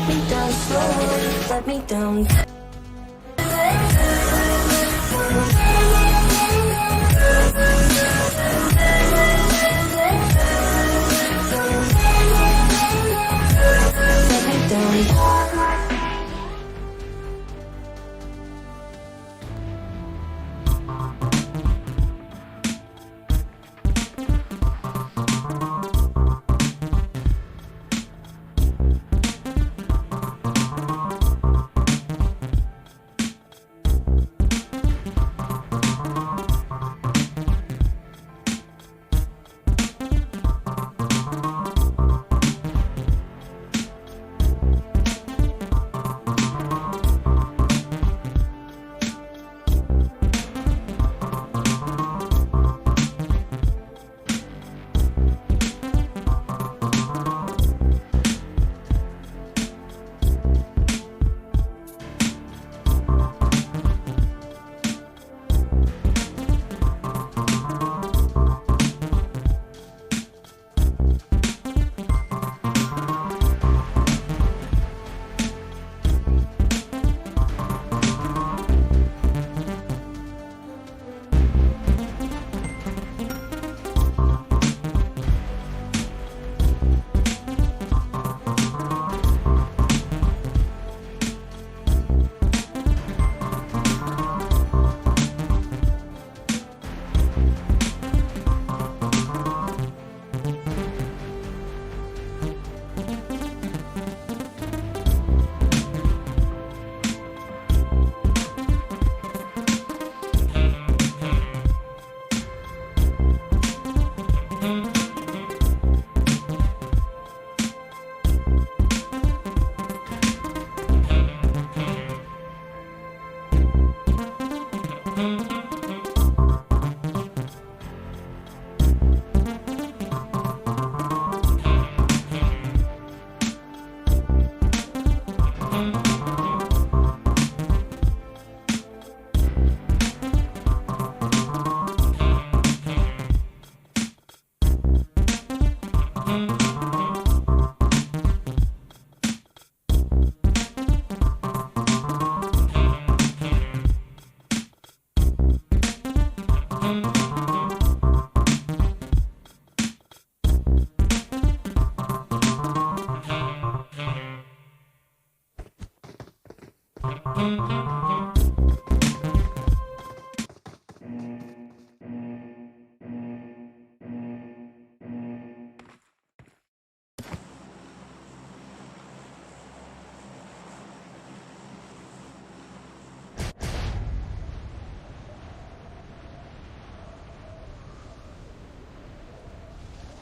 me down slowly, let me down. Let me down.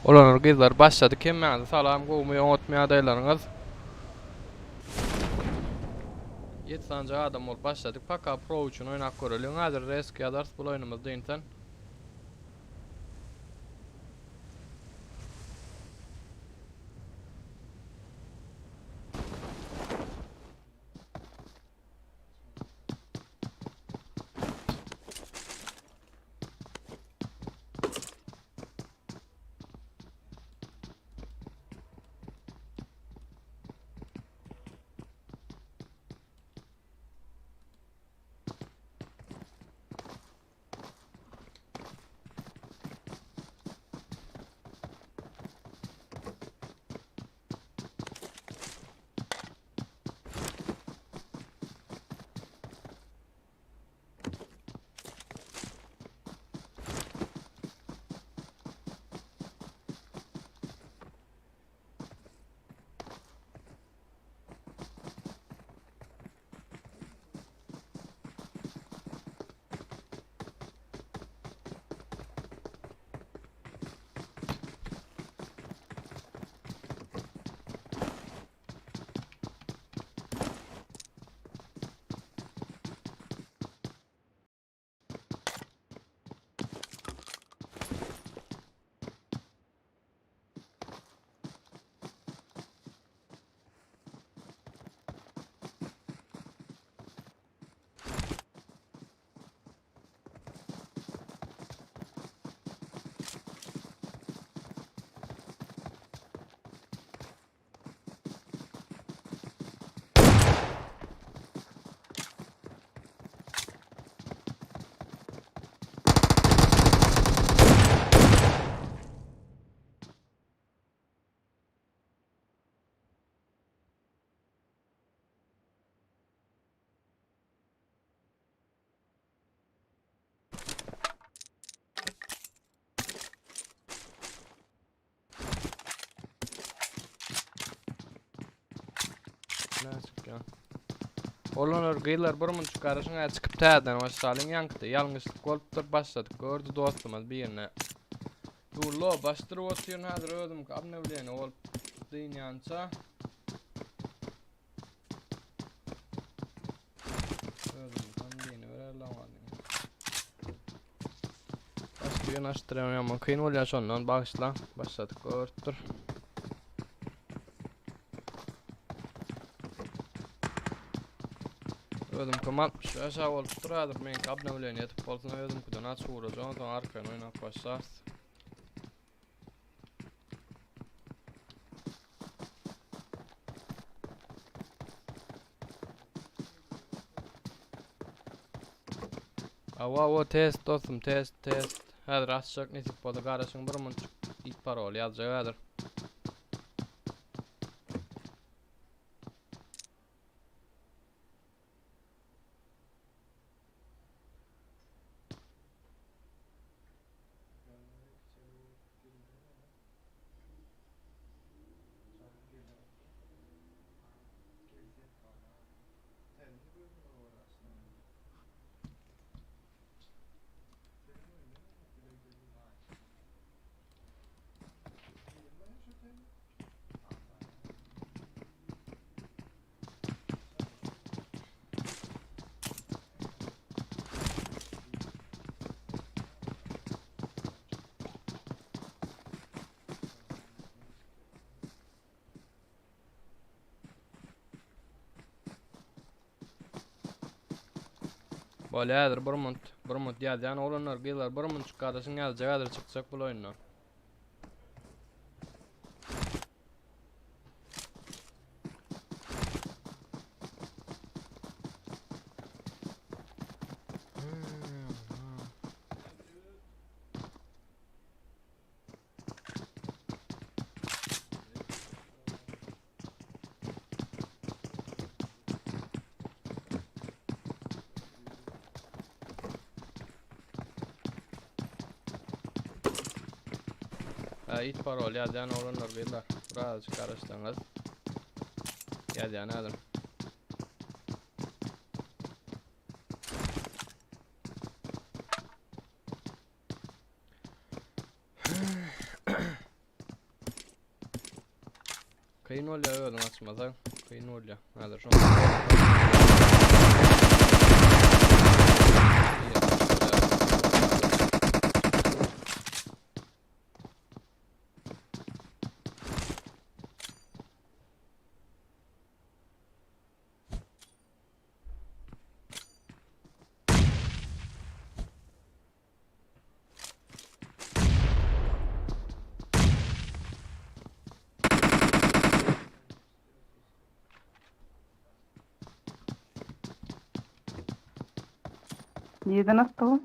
Olanlar kızlar başladı. Kemmende salam goýmay oňatmaýa daýlaryňyz. Ýetsanjy adam bolup başladyk. Paka Pro üçin oýnak göreliň. Häzir Risk ýazars bu oýnamyzda inten. ne çıkıyor? Olanlar gıylar bir mun çıkarışına çıkıp täden başsalın yankıdı. Yalnızlık olup başladık. Gördü dostumuz birine. Yullo bastırıp oturuyor hazır ödüm kabne bileni olup deyin yança. Ödüm kan diyeni vererlamadım. Başlıyor naştıramıyor ama kıyın oluyor sondan bağışla. Başladık gördür. Ödüm kamatmış aşağı olup duradır. Men kabne bileni yetip olsun ödüm kudan aç vuracağım. Sonra arkaya oynayıp başlarız. Ava test dostum test. Hadi rastacak nesip bodu kardeşin bir mun ilk parol yazacak hadi. Boladır bir mont yani olanlar gıylar bir mont çıkarışın yazacak çıkacak bu oyundan. İlk parol yani olanlar gıylar. Buraya çıkarıştınız. Yani hadi. Kıyın oluyor ödüm açmasa. Kıyın oluyor. Hadi şu Yedin attı bu.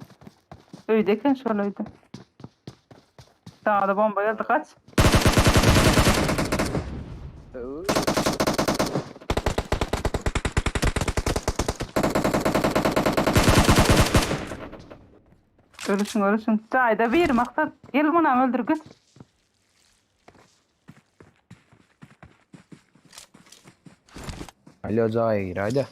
Öydeyken şöyleydi. Sana da bomba geldi kaç. Ölüsün. Sayda bir maksat. Gel buna öldür kız. Alo Zahir hadi.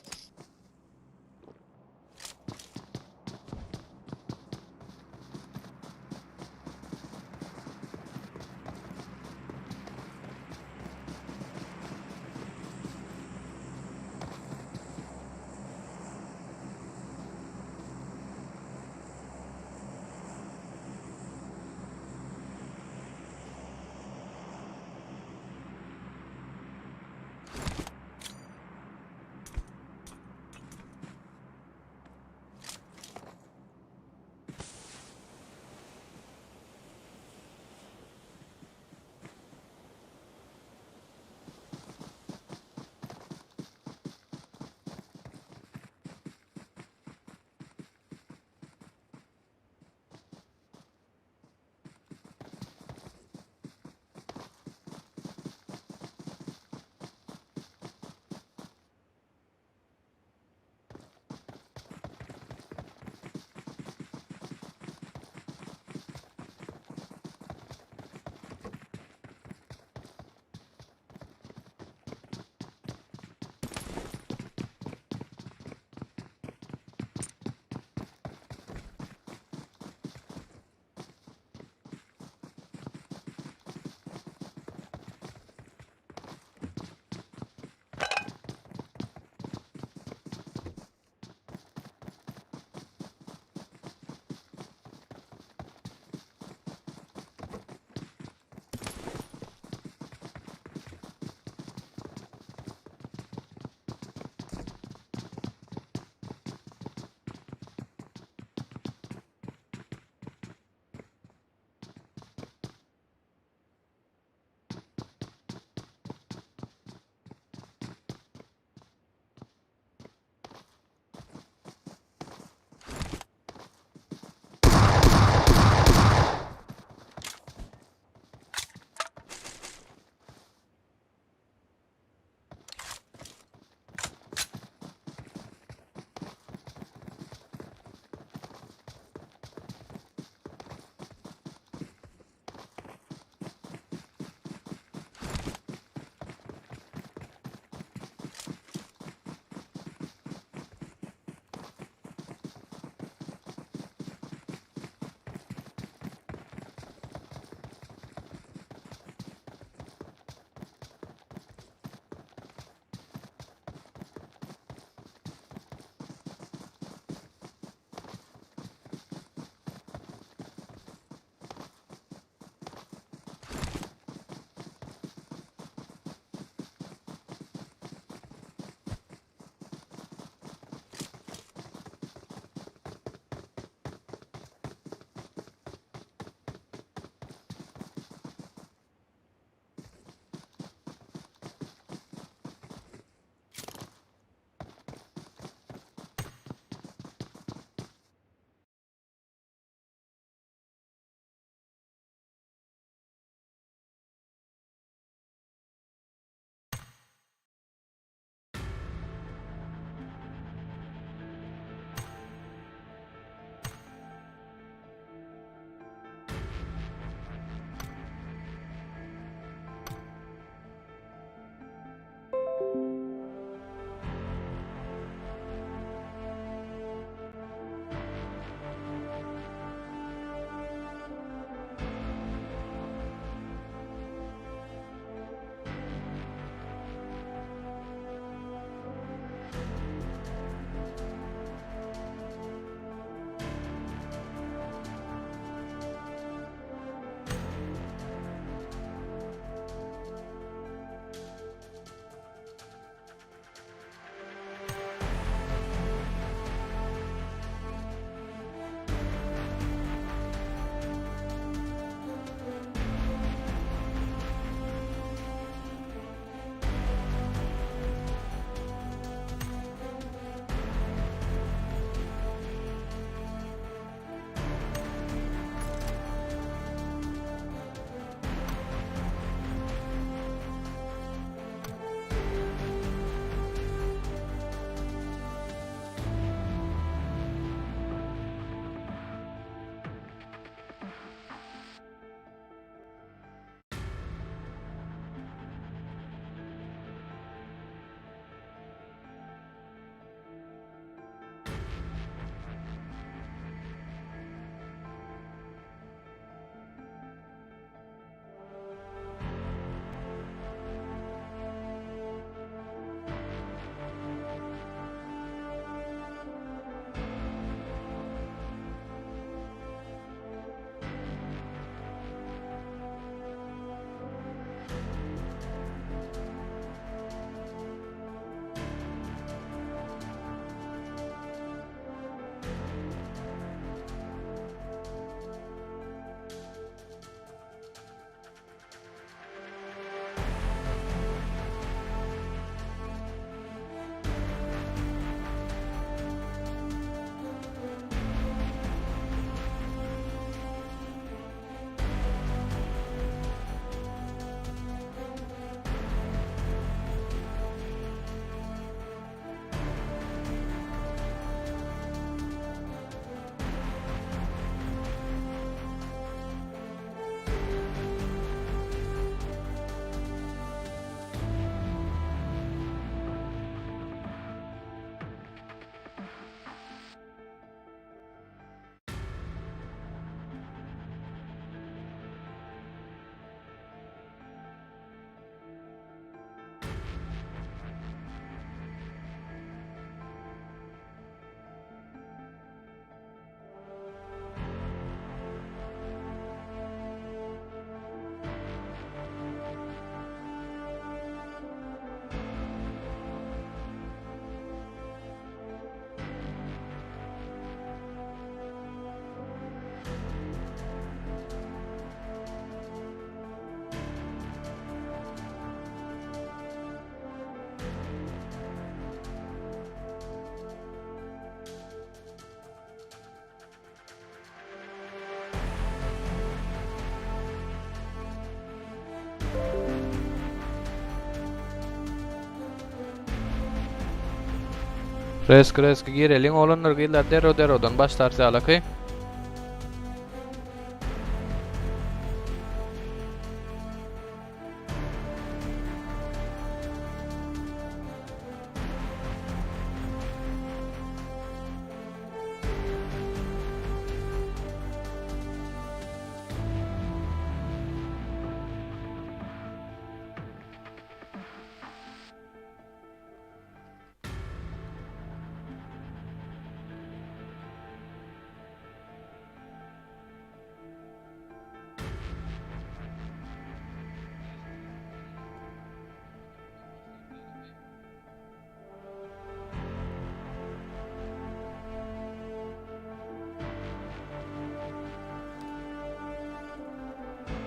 Reski girelim. Olanlar giller derodan başlar salakay.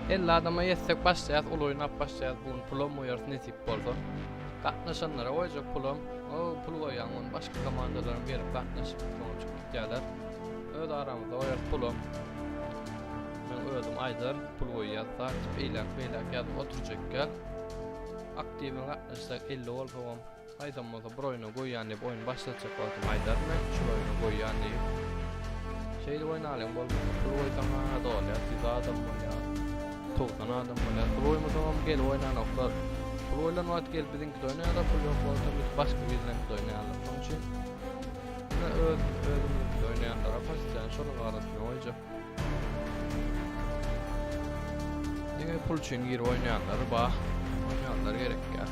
Ella adama yetsek başlayat, ol oynap başlayat, bugün pulum uyarız nesip bolsa. Katnaşanlara oyacak pulum, o pul oyanın başka komandaların verip katnaşıp sonuçuk gittiler. Öyle aramızda oyarız pulum. Ben öldüm aydar, pul oyat, takip eylak yazıp oturacak gel. Aktivin katnaşsak 50 ol pulum. Aydan olsa bir oyunu koyyan deyip oyunu başlatacak vaktim aydar mı? Şu oyunu koyyan deyip. Şeyde oynayalım bolmasa, pul oytama da ol ya, siz adam ol ya. Tolgan adam böyle. Pul oynadım gel oynan oklar. Pul oylanmat gel bizimki de oynayalım da pul yok olsa biz başka birinden de oynayalım. Onun için özümüzde de oynayanlara pasiten şunun arasında oynayacak. Yine pul için gir oynayanları bah. Oynayanlar gerek ya.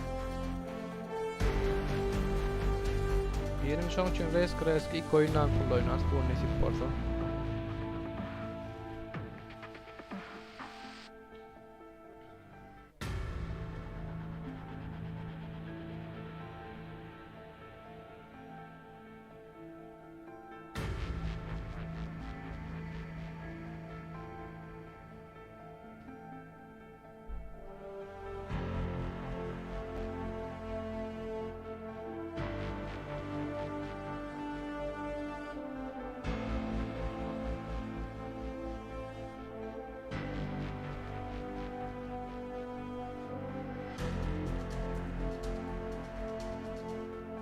Yerin şunun için reski ilk oyundan pul oynarız. Bu nesip varsa.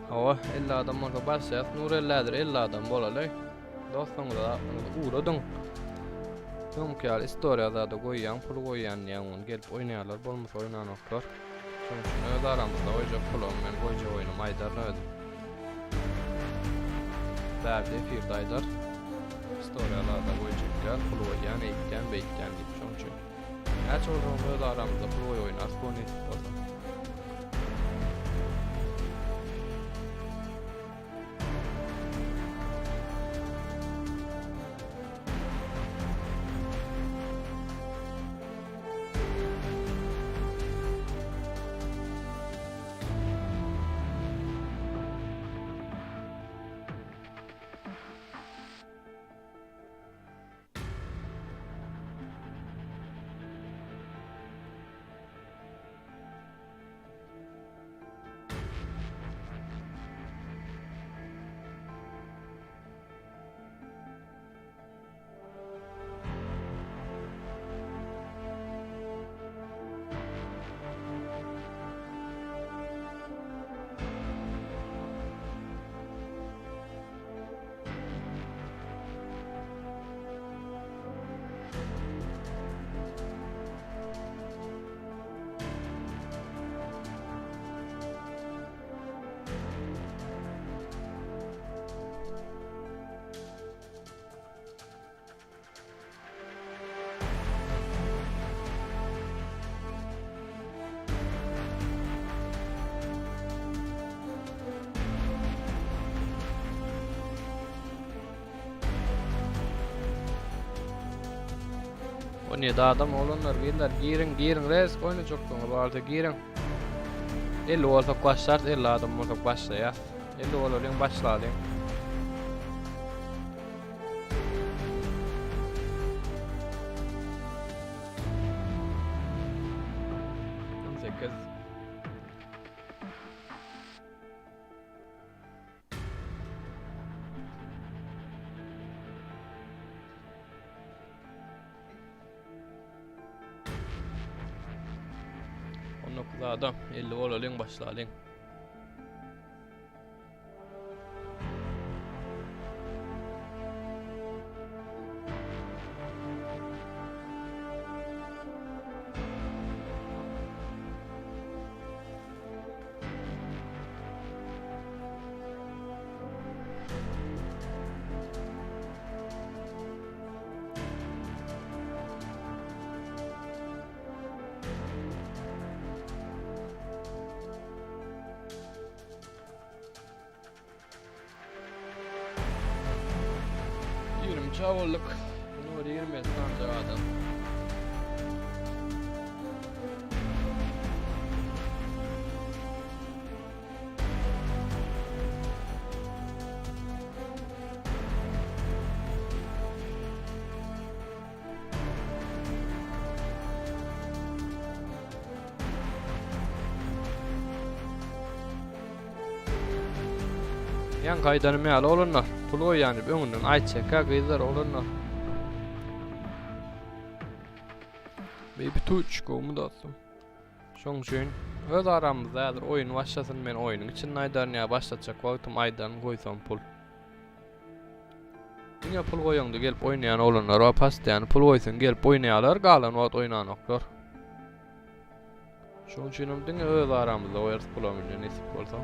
Hava 50 adam olsa başlayat, nur 50 adam bolalay. Dostum da uğradın. Çünkü istoriyada da koyyan, pul koyyan diyen gelip oynayanlar, bolmuş oynanoklar. Çünkü öyle aramızda oyacak pulum, ben koyacak oyunum aydar öyle. Derdi firde aydar. Istoriyalarda koyacak gel, pul koyyan, eğikken, beykken deyip çünkü. Her çoğun öyle aramızda pul oynar, bu ne olsa. O ne da adam olanlar gelirler girin res oyunu çok konu vardı girin. 50 olsa başlar 50 adam olsa başlayar. 50 olalım başlayalım. Sekiz. Adam 50 olalım başlayalım. çavulluk. Bunu 20 tane adam. Yan kaydanı meal olunlar. Pulu yani öňünden aýtjaka gyzlar olunlar. Bir tuç gomu dostum. Şoň üçin öz aramyzda ýazyr oýun başlasyn, men oýunyň içinde aýdarny başlatjak wagtym aýdan goýsam pul. Diňe pul goýaňdy gelip oýnaýan olanlar we pastaýan pul goýsyn gelip oýnaýarlar, galan wagt oýnanoklar. Şoň üçin diňe öz aramyzda oýar pulamyň nesip bolsa.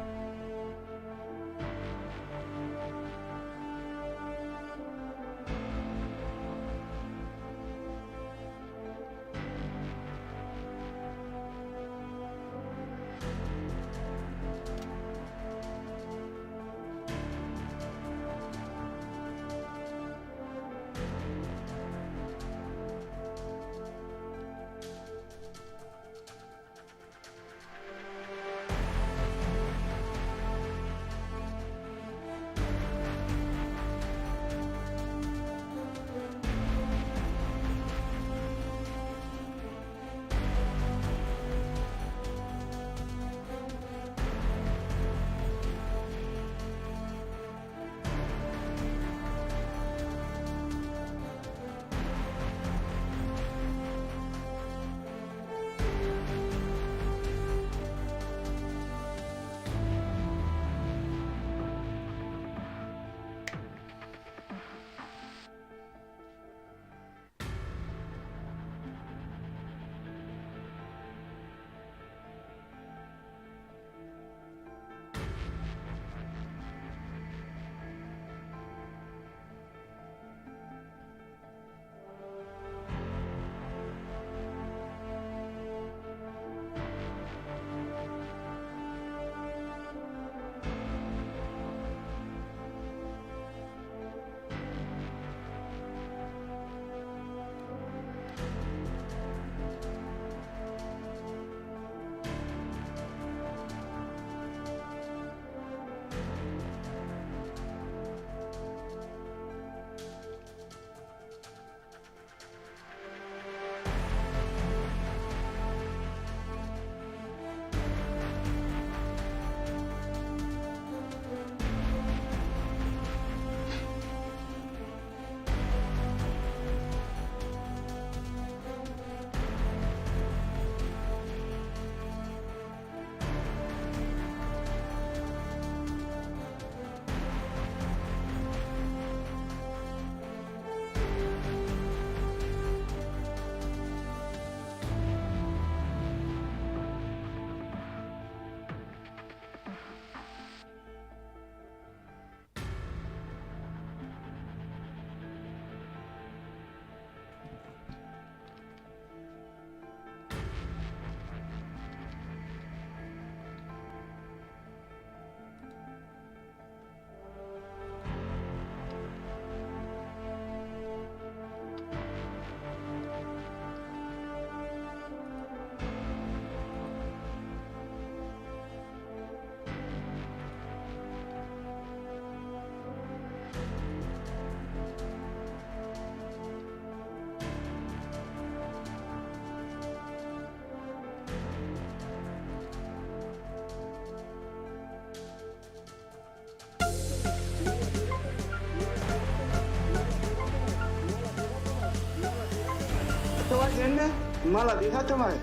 Jenna, malah lihat tuh mas.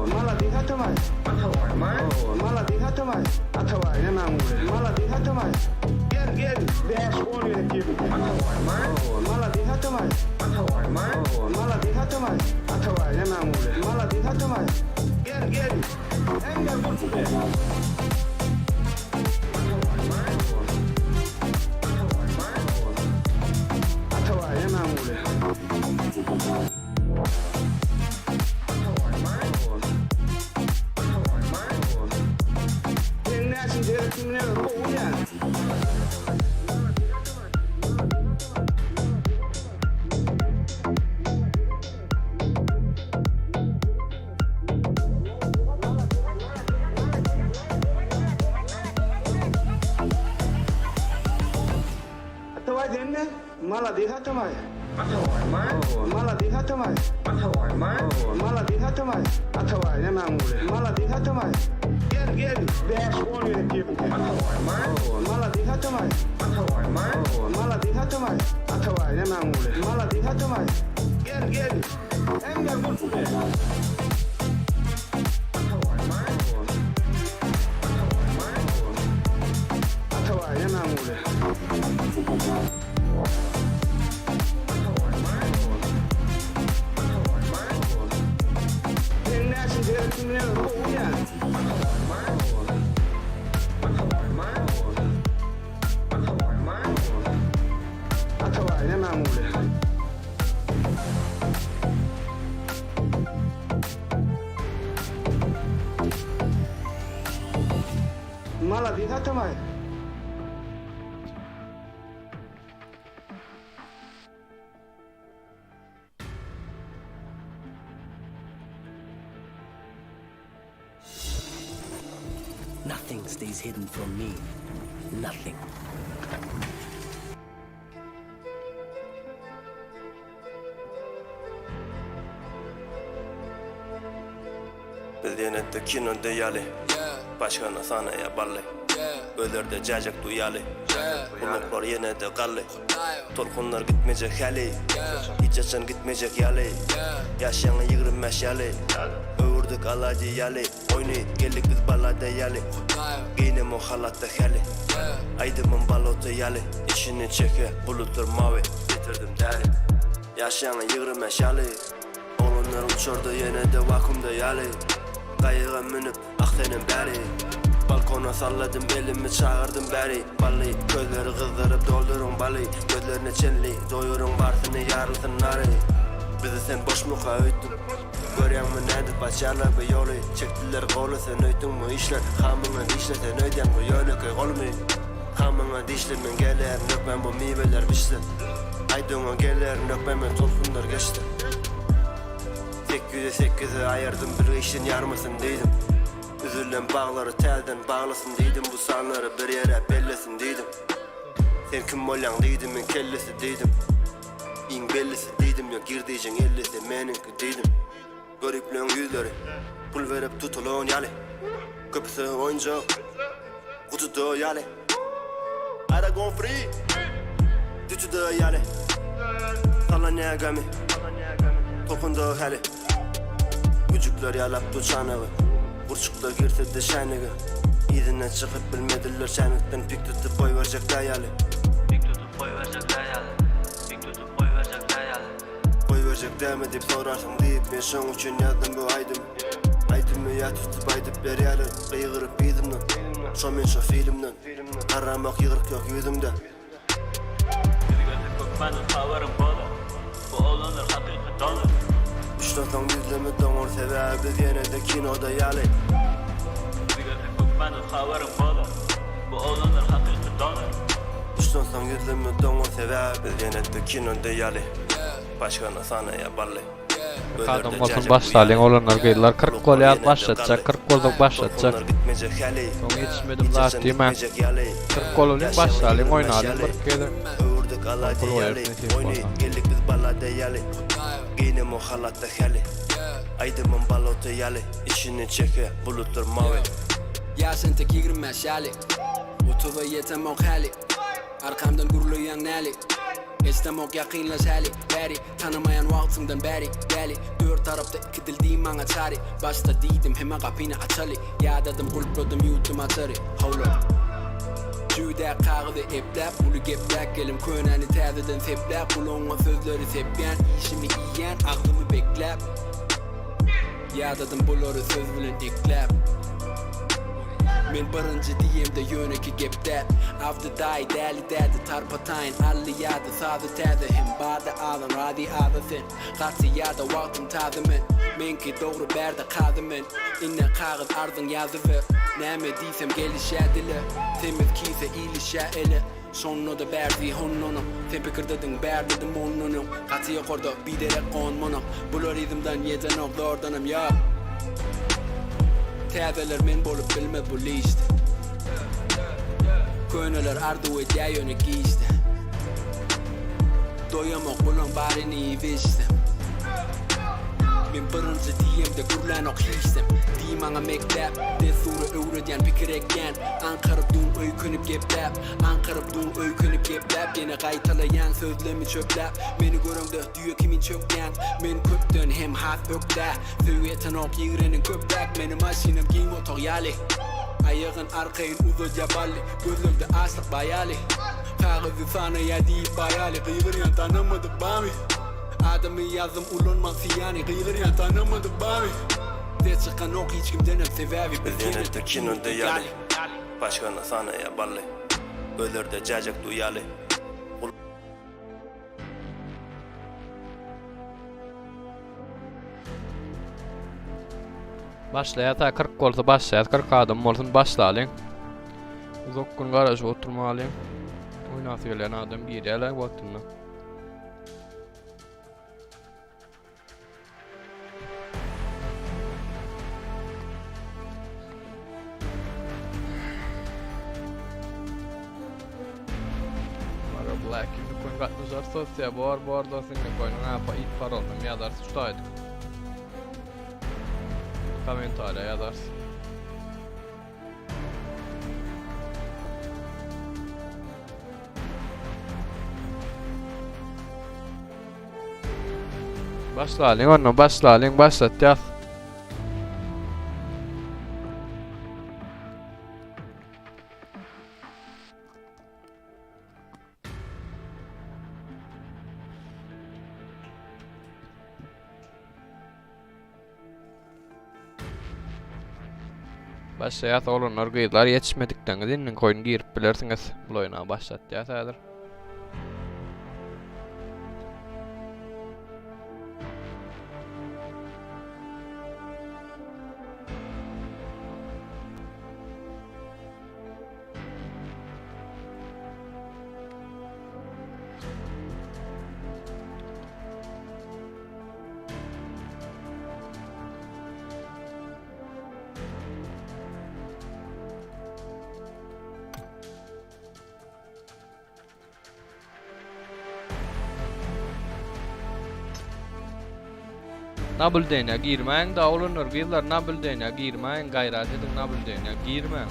Malah lihat tuh mas. Malah lihat tuh mas. Atawai memang malah lihat tuh mas. Gel dash one in the cube. Malah lihat tuh mas. Malah lihat tuh mas. Atawai memang malah lihat tuh mas. Gel. Enggak boleh. Atawai memang Mala déjate más. Mala déjate más. Mala déjate más. Atavay ne mangule. Mala déjate más. Gel. Beş on ile kibim. Mala déjate más. Mala déjate más. Atavay ne mangule. Mala déjate más. Gel. Hem gel dur. Atavay ne mangule. Mala déjate más. Nothing stays hidden from me. Nothing. Bildiğinette kinoda yali Başkana sana ya balli Ölerde cacak duyali Buluklar yine de kalli Tolkunlar gitmeyecek hali İçaçan gitmeyecek yali Yaşayan 25 yali Öğürdük alacı yali Oynayıp geldik biz balada yali Giynim o halatta hali Aydımın balota yali İşini çeke bulutlar mavi Getirdim deri Yaşayan 25 yali Oğlanlar uçordu yine de vakumda yali Qayığa minip Aktenin beri Balkona salladım elimi çağırdım beri Balli gözleri kızdırıp doldurun balli Gözlerine çenli doyurun varsını yarılsın nari Bizi sen boş mu kayıttın Görüyen mi nedir başarılar bir yolu Çektiler kolu sen öydün mu işler Hamına dişler sen öydün mu yönü köy olmuyor Hamına dişler men gelir nökmen bu meyveler biçler Aydın'a gelir nökmen men tolkunlar geçti 800'e ayırdım bir işin yarmasın deydim Üzülen bağları telden bağlasın deydim Bu sanları bir yere bellesin deydim Sen kim olan deydim men kellesi deydim İn bellisi deydim ya girdiyecen ellisi meninki deydim Garipliğin yüzleri pul verip tutulun yali Köpüsü oyuncak kutuda yali Ara gon free Dütüda yali Kalan yagami Tokunda hali Gücükler yalap tuçanığı Burçuklar girse de şanığı İzine çıkıp bilmediler şanıktan Pik tutup boy verecek dayalı Boy verecek deme deyip sorarsın deyip Ben şun için yazdım bu aydım Aydımı ya tutup aydıp yer yalı Kıyırıp bizimden Şomen şu filmden Aramak yığırık yok yüzümde Bu olanlar hakikat olur. Üçten yüzlemi donur sebebi yine de kinoda yali Ben haberim olur. Bu olanlar hakikat olur. Üçten yüzlemi donur sebebi yine de kinoda yali Başkana sana ya balli Kadın olsun başlayın olanlar gıydılar 40 gol ya başlatacak 40 golduk başlatacak Son yetişmedim zaten değil mi? 40 golun başlayın oynayalım 47 Öğürdük alaca yali Oynayıp geldik biz balada yali Giynim o halatta hali Aydımın balota yali İşini çeke bulutlar mavi Ya sen tek 25 yali Utuva yetem ok hali Arkamdan gurulayan nali İstemok yakinlaş hali Beri tanımayan vaktimden beri Deli dört tarafta iki dil diyeyim bana çari Başta deydim hemen kapını açalı Ya dedim kulpladım yuttum açarı Hold up Cüde kağıdı eplep Ulu geplek gelim köneni tədiden teplep Ulonga sözleri tepyen İşimi yiyen aklımı beklep Ya dedim buları söz bilen eklep Men birinci diyem de yöneki gepdet Avdı day deli dedi tarpatayın Alli yadı sadı tədi Hem bade alın radi adı sen Katı yada vaktim tadı men Menki doğru berde kadı men İnne kağıt ardın yazı ver Näme diysem gelişädile Temiz kiyse ilişä ele Sonno da berdi honnono Sen pikirdedin berdedim onnono Katıya korda biderek onmono Bular izimden yeden oklardanım ya Täzeler men bolup bilmez bu liste Könöler ardu et ya yöne giyiste doyamak ulan barini veşsem Men birinci diyemde gurlan ok hiysem Diýmaňa mektep, desura öwredýän pikir ekýän Ankaryp duň öýkünip gepläp Ankaryp duň öýkünip gepläp Ýene gaýtalaýan sözlemi çöpläp Meni görüňde düýe kimin çökýän Men köpden hem has ökdä Söwýeten ok ýigrenin köpdäk Meni maşinam giň motor ýaly Ayağın arkayın uzaca balli Gözümde açlık bayali Kağızı sana ya değil bayali Kıygıryan tanımadı bami Adamı yazdım ulanmaz yani Kıygıryan tanımadı bami De çıkan ok hiç kimden hep sebebi Bizdenette kinonda ýaly. Başgana sana ya balli. Ölerde jajak duýaly. Başlaýat 40 bolsa başlaýat 40 adam bolsun başlaýan. Zokkun garaja oturmaly. Oýnasy gelen adam girýärler wagtynda. Mara Black in koyn gatnaşar sosiýa bar da seni koyna apa it parolna ýazar şutaýdy. Komentarya yazarsın. Başlayalım onu başlat yaz. Başlayat olanlar gıylar yetişmedikten dinlen koyun girip bilersiniz. Bu oyuna başlat ya sayılır. Nabul dene girmeyin da olunur gıylar nabul dene girmeyin gayret edin nabul dene girmeyin.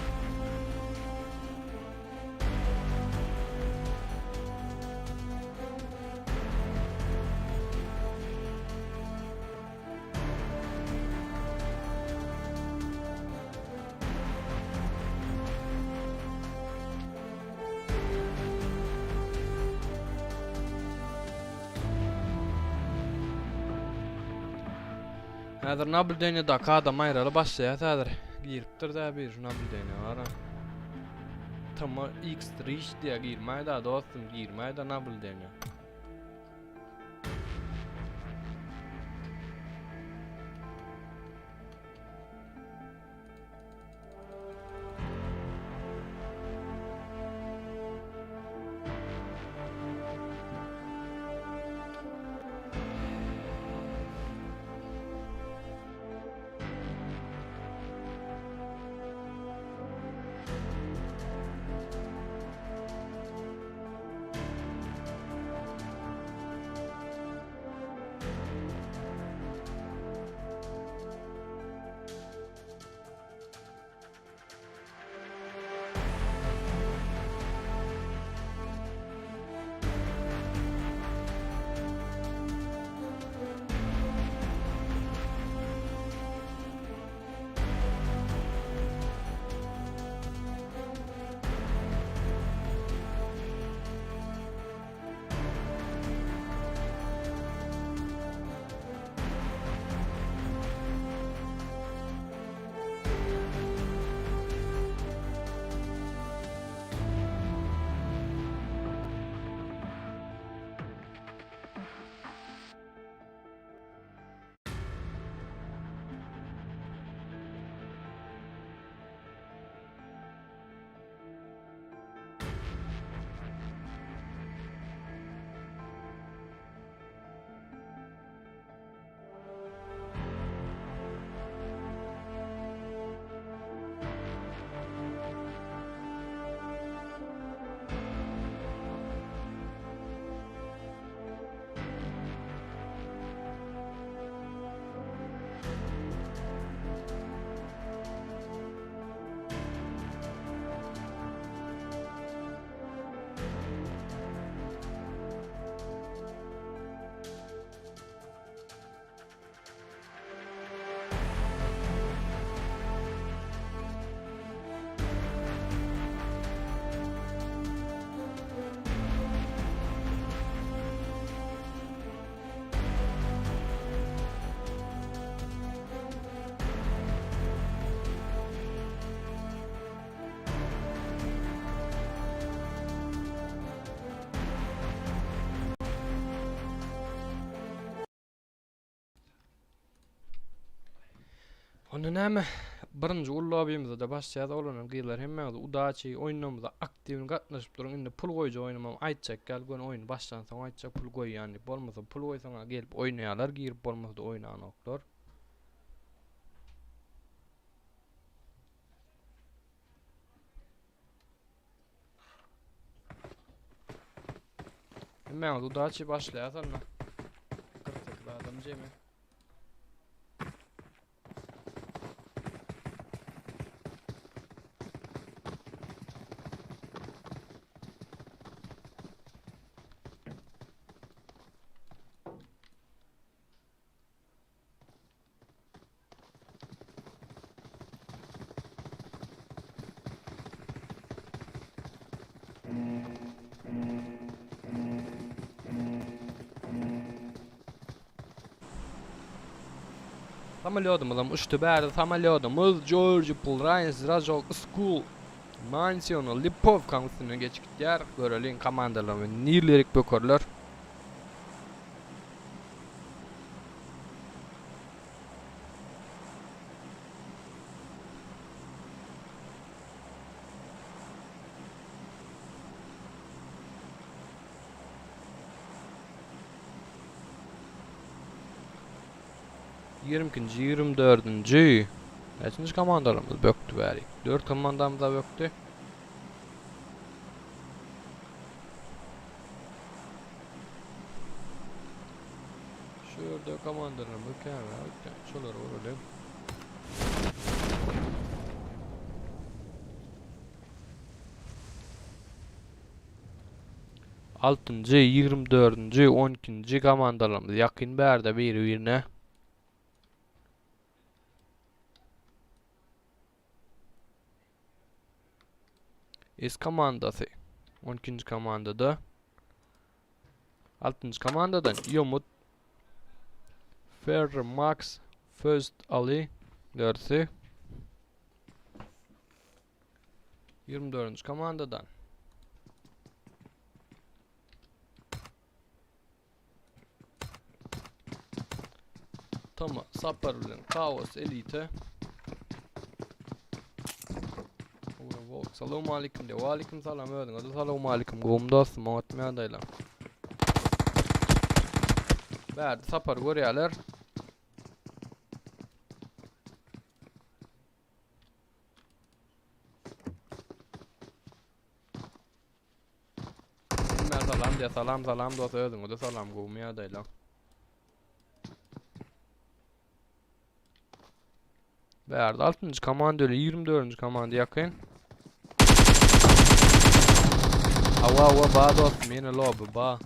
Häzir nabul dene da kadam aýraly başlaýar häzir. Giripdir da bir nabul dene var. Tamam X3 diye girmeyi da dostum girmeyi da nabul dene. Onu näme? Birinji ul lobby'mizde başlaýar olanan gyýlar hemmäňiz udaçy oýnamyzda aktiw gatnaşyp duran indi pul goýjy oýnamam aýtjak gel gön oýun başlansa aýtjak pul goý ýani bolmasa pul goýsaňa gelip oýnaýarlar girip bolmasa oýnanoklar. Hemmäňiz udaçy başlaýar sanma. 48 adam jemi. Samolyodumuzam uçtu bärde samolyodumuz George Pulrines Razok School Mansionu Lipovka üstüne geçip gitýär. Göreliň komandalarmy nirlerik bökerler. Yirminci, 24. Kaçıncı komandalarımız böktü bari. 4 komandamız da böktü. Şurada komandalarım böker. Şoları vuralım. Altıncı, 24. 12. komandalarımız yakın berde birbirine. S komandası 12. komandada 6. komandadan Yomut Ferrer Max First Ali dersi 24. komandadan Tama Saparulun Kaos Elite. Assalamu alaikum de. Wa alaikum salam ödün. Assalamu alaikum. Gom dostum. Otmaya adayla. Bärde sapar görýärler. Salam de salam dost ödün. Oda salam gomya adayla. Bärde 6. komandöle 24. komanda yakın. Ava ba dost meni lob ba.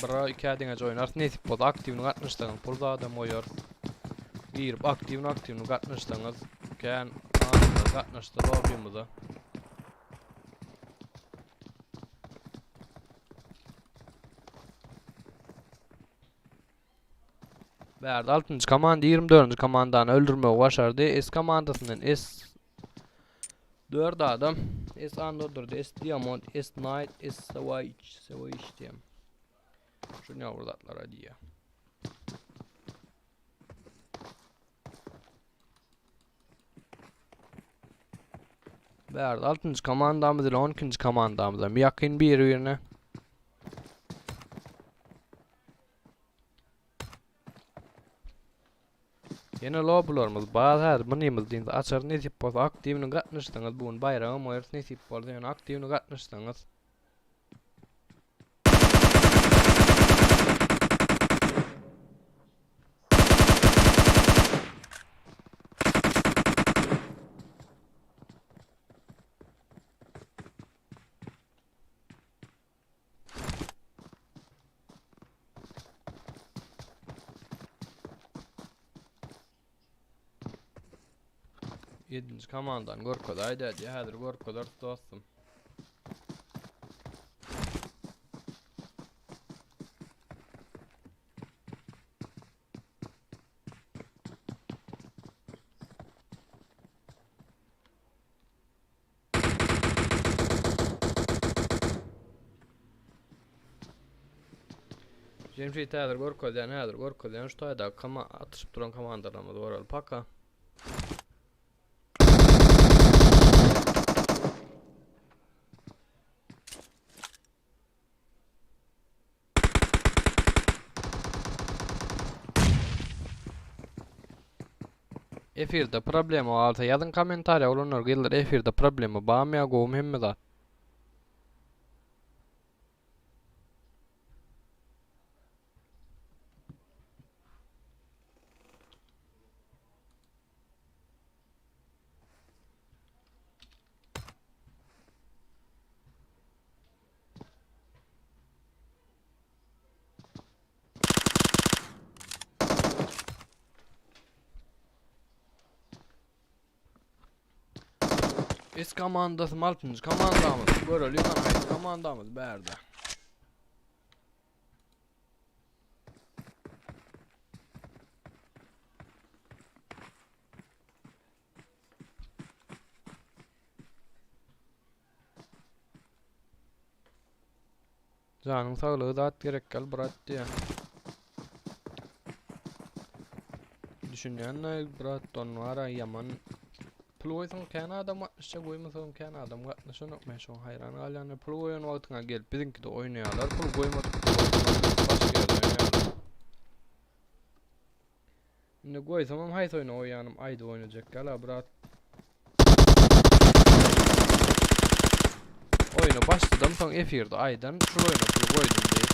Bra ikadinga joinars nesip bod aktivni gatnaşdygyň pulda adam oýar. Girip aktivni gatnaşdygyňyz kan anında gatnaşdy lobby'myza. Bärde 6. komanda 24. komandany öldürmegi başardy. S komandasynyň S 4 adam S Andor'da S Diamond, S Knight, S Savage diyem. Şu ne vurdatlara diye. Bärde 6. komandamız ile 12. komandamıza yakın birbirine. Yine lobbylarımız bazı bunimız deyince açar nesip bolsa aktivni gatnaşdyňyz bugün bayrağım oýar nesip bolsa ýa-ni aktivni gatnaşdyňyz. Yedinci komandan Gorko'da haydi hadir Gorko'da dostum. Jemşit hadir Gorko'da hadir Gorko'da şu tayda kama atışıp duran komandalarımız var paka. Efirde problemi olsa yazın komentarya olanlar giller efirde problemi bağımaya goğum hemme zat. Biz komandası malpınız komandamız. Görül yaman hayt komandamız berde. Canın sağlığı zat gerek gal bırak diye. Düşünýän bırak donwara yaman. Pulgoýsaň kän adam watnysça goýmasaň kän adam watnysany meşon hayran alany pul goýan wagtyňa gelip biziňki de oýnaýarlar. Pul goýmadyk başga ýerde oýnaýarlar. Indi goýsam haýs oýna oýanym aýda oýnajak gala bırak. Oyunu başladım soň efirde aýdan şu oýna pul goýdum diýip.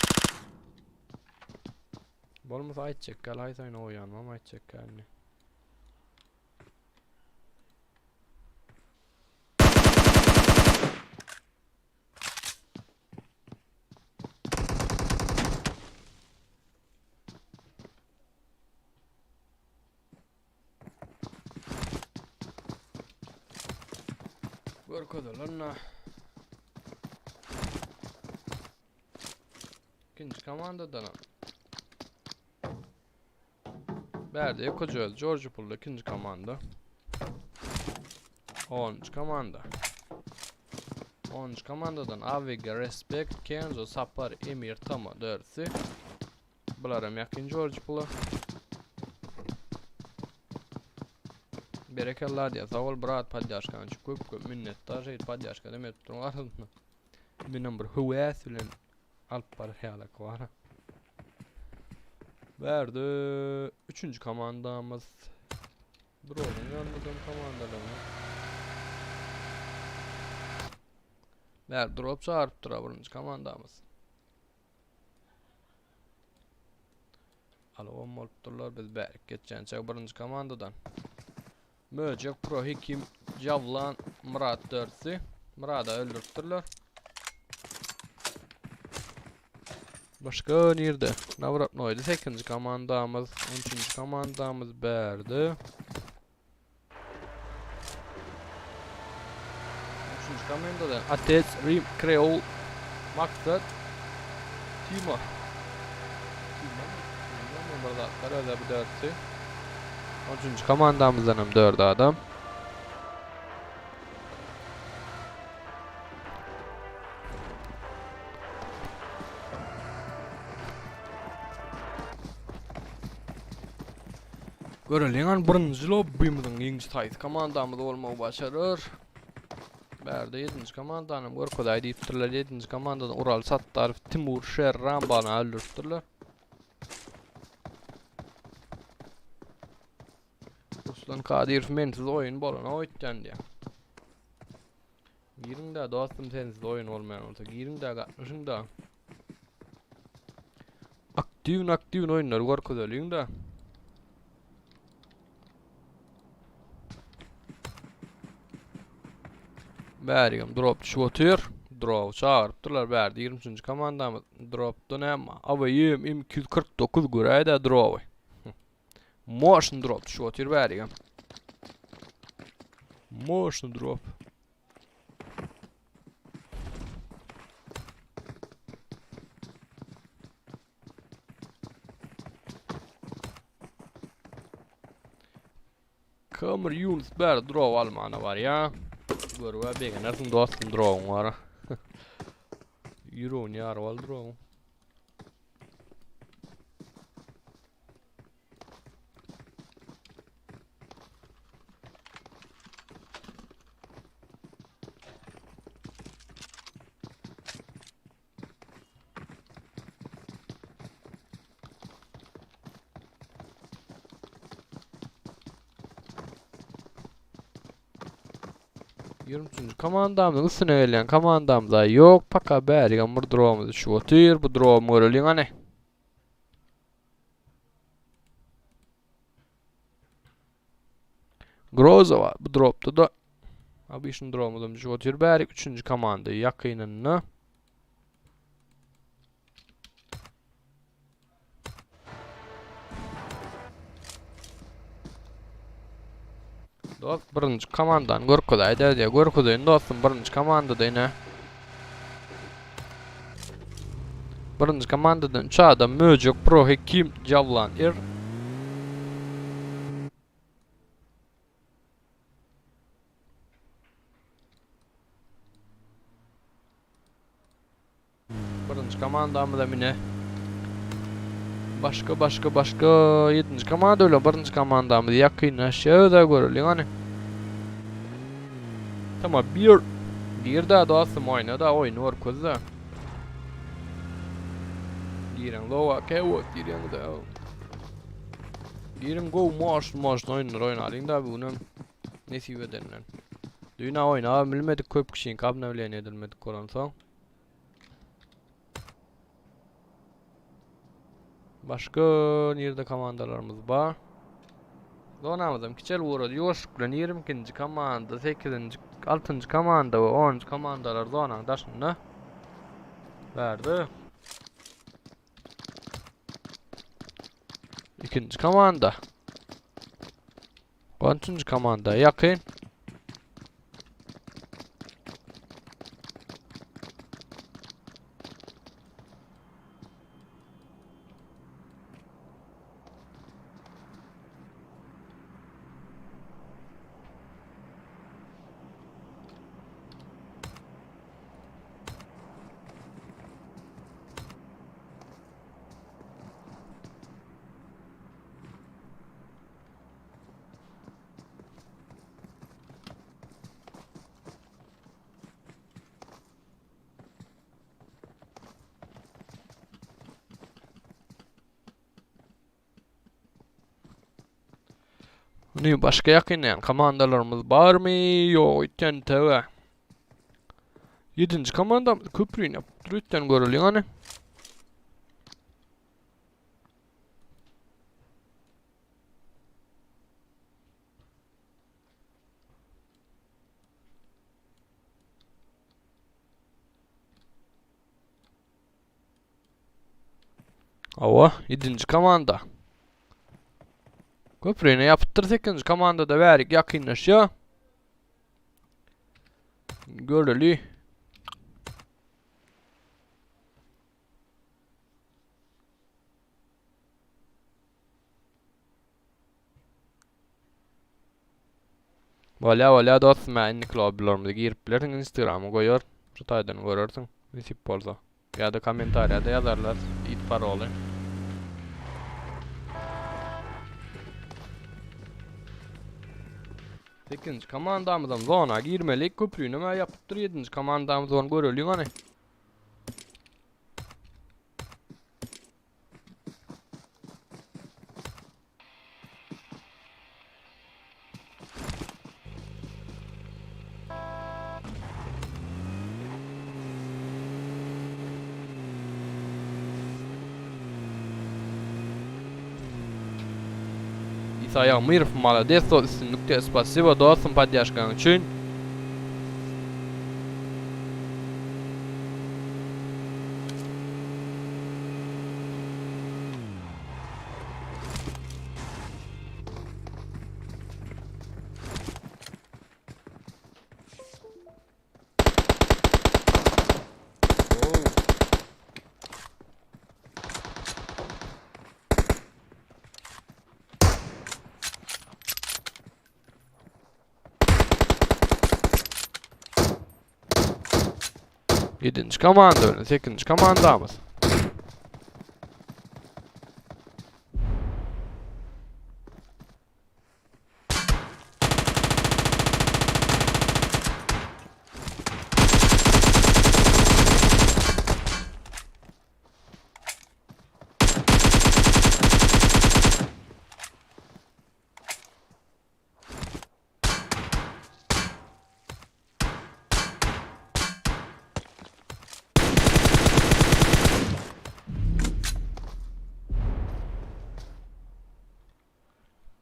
Bolmasa aýtjak gal haýs oýna oýanym aýtjak galny. Görkedelerna. İkinci komandadan. Berde Ekojöl, George Pool'da ikinci komanda. 10. komanda. 10. komandadan Aviga, Respect, Kenzo, Sapar, Emir, Tama, dörsi. Bularım yakın George Pool'a. Berekallah diye savol brat padyaşkan köp minnettar şey padyaşka demet durlar. Bir number hüves bilen alp par hayalak var. Verdi 3. komandamız. Drone'un yanmadan komandalarını. Ver drop çağırıp dura 1. komandamız. Alo olup durlar biz berk geçen çak 1. komandadan. Möjek Pro Hekim Javlan Murat dörsi. Murat'ı öldürttürler. Başka nerede? Navrat noydu 8. komandamız, 13. komandamız berdi. 13. komandadan Ateş, Rim, Kreol, Maksat, Timur. Burada karada bir dörsi. 13. komandamızdan hem 4 adam. Görülen birinci lobbimizin ikinci tayt komandamız olmağı başarır. Berde 7. komandanım Gorkoday deyiptirler. 7. komandadan Ural Sattarov, Timur, Şerran bana öldürttürler. Ruslan Kadirov mensiz oyun bolana oýtjan diýär. Giringde dostum sensiz oyun olmayan olsa giringde gatnaşyňda. Aktiw oyunlar gorkudalýyňda. Bärigem drop düşüp drop çağırıpdylar bärdi 20. komandamız dropdan hem awayym M249 göräýde drop. Motion drop düşüp bärigem. Motion drop. Kamer Yunus bär drop almana var ya. Görüp begen nästan dostum drop var. Euro ýar wal drop. 23. komandamyň üstüne gelen komandamda yok, paka bärigen bir drone düşüp otyr, bu drone göreliň ane. Groza var bu dropda da. Abi işin drone'dan düşüp otyr bärik 3. komandayı yakynynny. Dost birinci komandan görküdaydy diye görküdaýyn dostum birinci komandada ine. Birinci komandadan çağda möjek pro hekim jawlan birinci komandamda mine. Başka 7. komanda öyle birinci komandamda yakynlaşýar göreliň hani. Tamam bir daha dostum oynada oynar közde. Giren lowa kewo giren da. Giren go marş oynaryň da bunu nesip edenler. Düýna oyna bilmedik köp kişiň kabna bilen edilmedik koransoň. Başka nerede komandalarımız var? Donamazım kiçel uğradı yoşuklan 22. komanda, 8. 6. komanda ve 10. komandalar donan daşında verdi. 2. komanda 13. komanda yakın. Ne başka yakınlayan komandalarımız var mı? Yok, itten teve. 7. komandamız köprüyün yapıp itten görülüyor hani. Ava 7. komanda. Köprüyüne yapıttır 8. komandada verik yakınlaşıyor. Görülü. Vala dostum enlik lobbylarımıza girip bilersin Instagram'a koyuyor. Şu taydan görürsün. Nasip olsa. Ya da komentariyada yazarlar. İtfar olun. Sekizinci komandamızdan zona girmelik köprüyü nime yapıptır 7. komandamız onu görülüyor hani. Исайя Миров, молодец, спасибо, достум поддержкаң үчүн. Yedinci komanda öyle, 8. komandamız.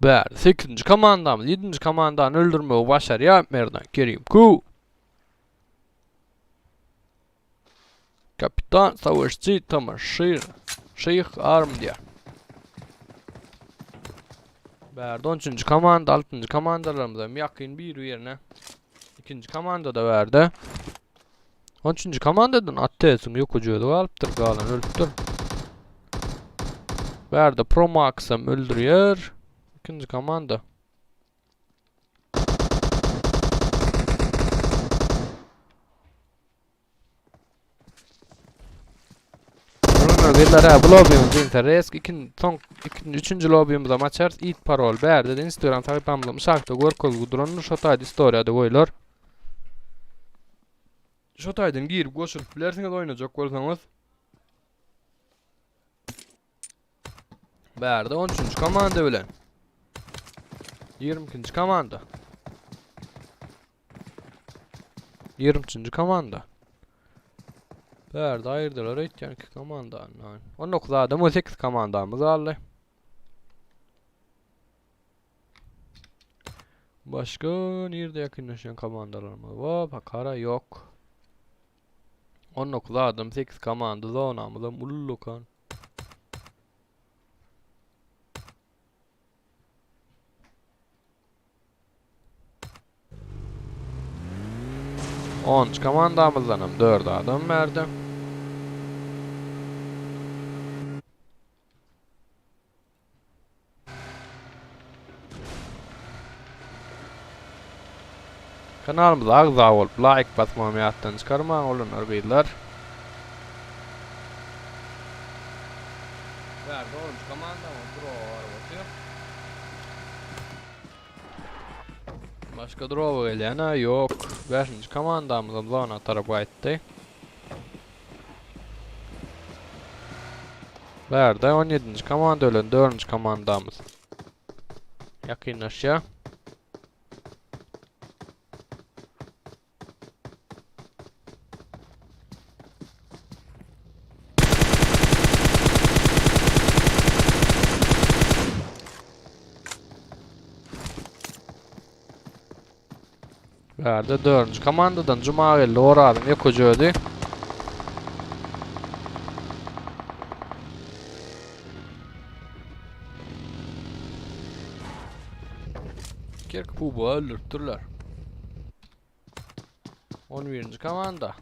Bär 8. komandamız 7. komandanı öldürmeyi başarıyor. Merdan Kerim Ku. Kapitan savaşçı Tamarşir Şeyh Armdiya. Bärde 13. komanda 6. komandalarımızdan yakın bir yerine 2. komanda da verdi. 13. komandadan attesin yokucuyu alıptır galan ölüptür. Bärde Promax'ım öldürüyor. 2. komanda. Gillar bu lobby'miz interes 3. lobby'miz amaçar it parol bärde Instagram sayfamda şakta görkol gudronnu şotaydı istoriyada goýlar. Şotaydın girip goşup bilersiňiz oýnajak bolsaňyz. Bärde 13. komanda bilen 22. komanda 20. komanda Bärde aýyrdylar etýänki komandany. 19 adam 18 komandamyz aldy. Başga nerede ýakynlaşan komandalarymyz bar? Bakara ýok. 19 adam 8 komanda zonamyzdan ullukan. Komandamızdan 4 adam verdi. Kanalımıza agza olup like basmamy ýatdan çykarmaň olanlar beýler. Berdi 10 komanda başka drova gelene yok. 5. komandamız zona tarafa gitti. Berdi 17. komanda ölen 4. komandamız. Yakınlaşa. Berdi 4. komandadan Cumali Loradın yokucuydu. Kerk pubu öldürttürler. 11. komanda.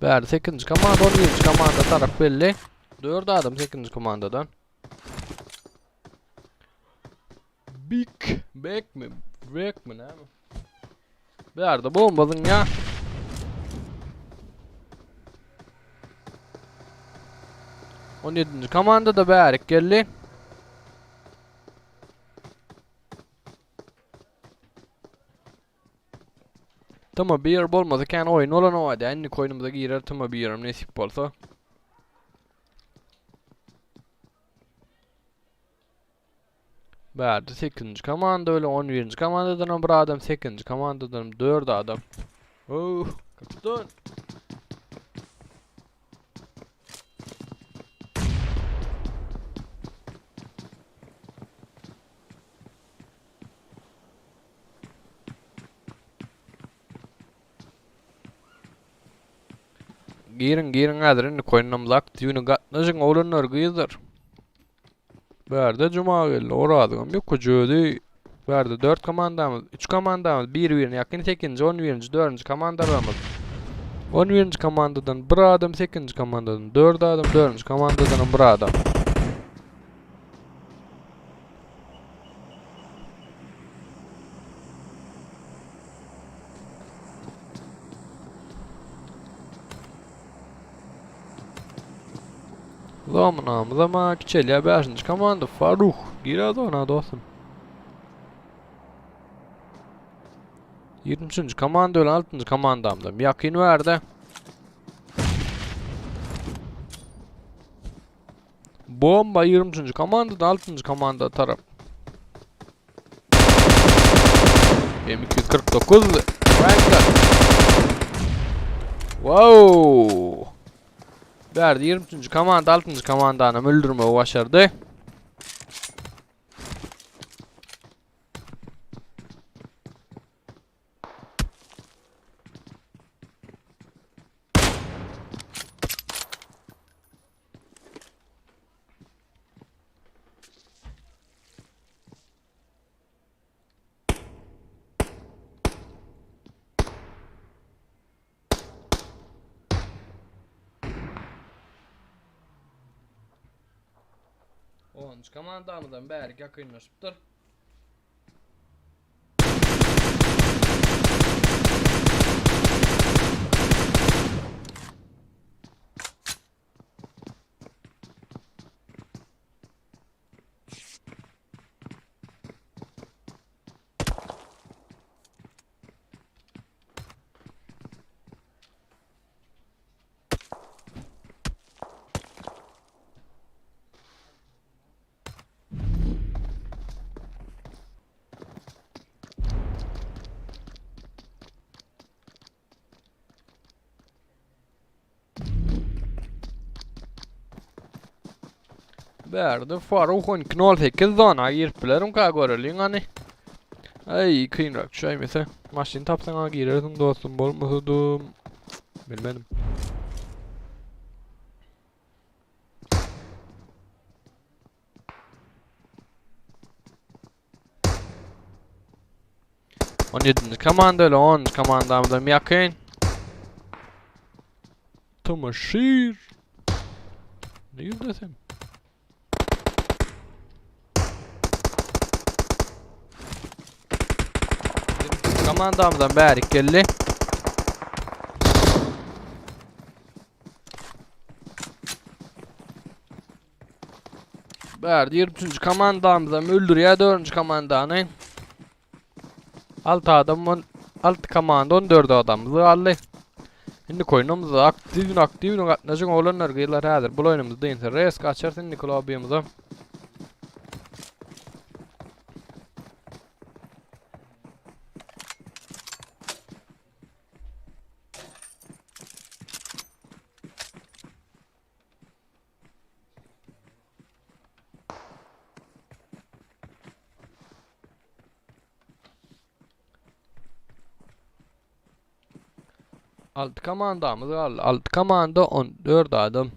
Berdi 8. komanda 11. komanda taraf belli. 4 adam 8. komandadan. Back mi? Break mi ne mi? Berdi bombadın ya. On 7. komanda da Berik geldi. Tama bir yer bolmasa kan oyun olan o hadi. Enni koynumuza girer tama bir yerim nesip bolsa. Berdi 8. komanda öyle 11. komandadan bir adam 8. komandadan 4 adam. Oh, kapitan. Girin adırın koynumuz aktivini gatnaşın oğlanlar gıyızdır. Berdi Cuma geldi. Oradığım yok kucuğu. Berdi 4 komandamız. 3 komandamız. 1-1'in yakın 8. 11. 4. komandalarımız. 11. komandadan 1 adam. 8. komandadan 4 adam. 4. komandadan 1 adam. Zamanımız ama küçeliğe 5. komanda Faruk. Girer ona dostum. 23. komanda öyle 6. komandamda. Yakın verdi. Bomba 23. komanda 6. komanda taraf. M249 Ranger. Wow. Berdi 23. komanda 6. komandanı öldürmeyi başardı. 10 komandamyzdan bäri ýakynlaşypdyr. Bärde Faruk 12.08 zona giriplerim ka göreliň hani. Ay kynrak şeýmese. Maşyn tapsaň girerdim dostum bolmasydym. Bilmedim. On 7. komanda ile 10. komandamdan ýakyn. Tomaşir. Ne ýürdesem? Komandamdan bäri geldi. Bärdi 23. komandamdan öldürýär 4. komandany. 6 adam 6 komanda 14 adamymyz galdy. Indi koýunumyzda aktiw gatnaşyk olanlar gylar häzir. Bu oýnumyzda ýene resk açar indi klubymyza. Alt komandamyz gal. Alt komanda 14 adam.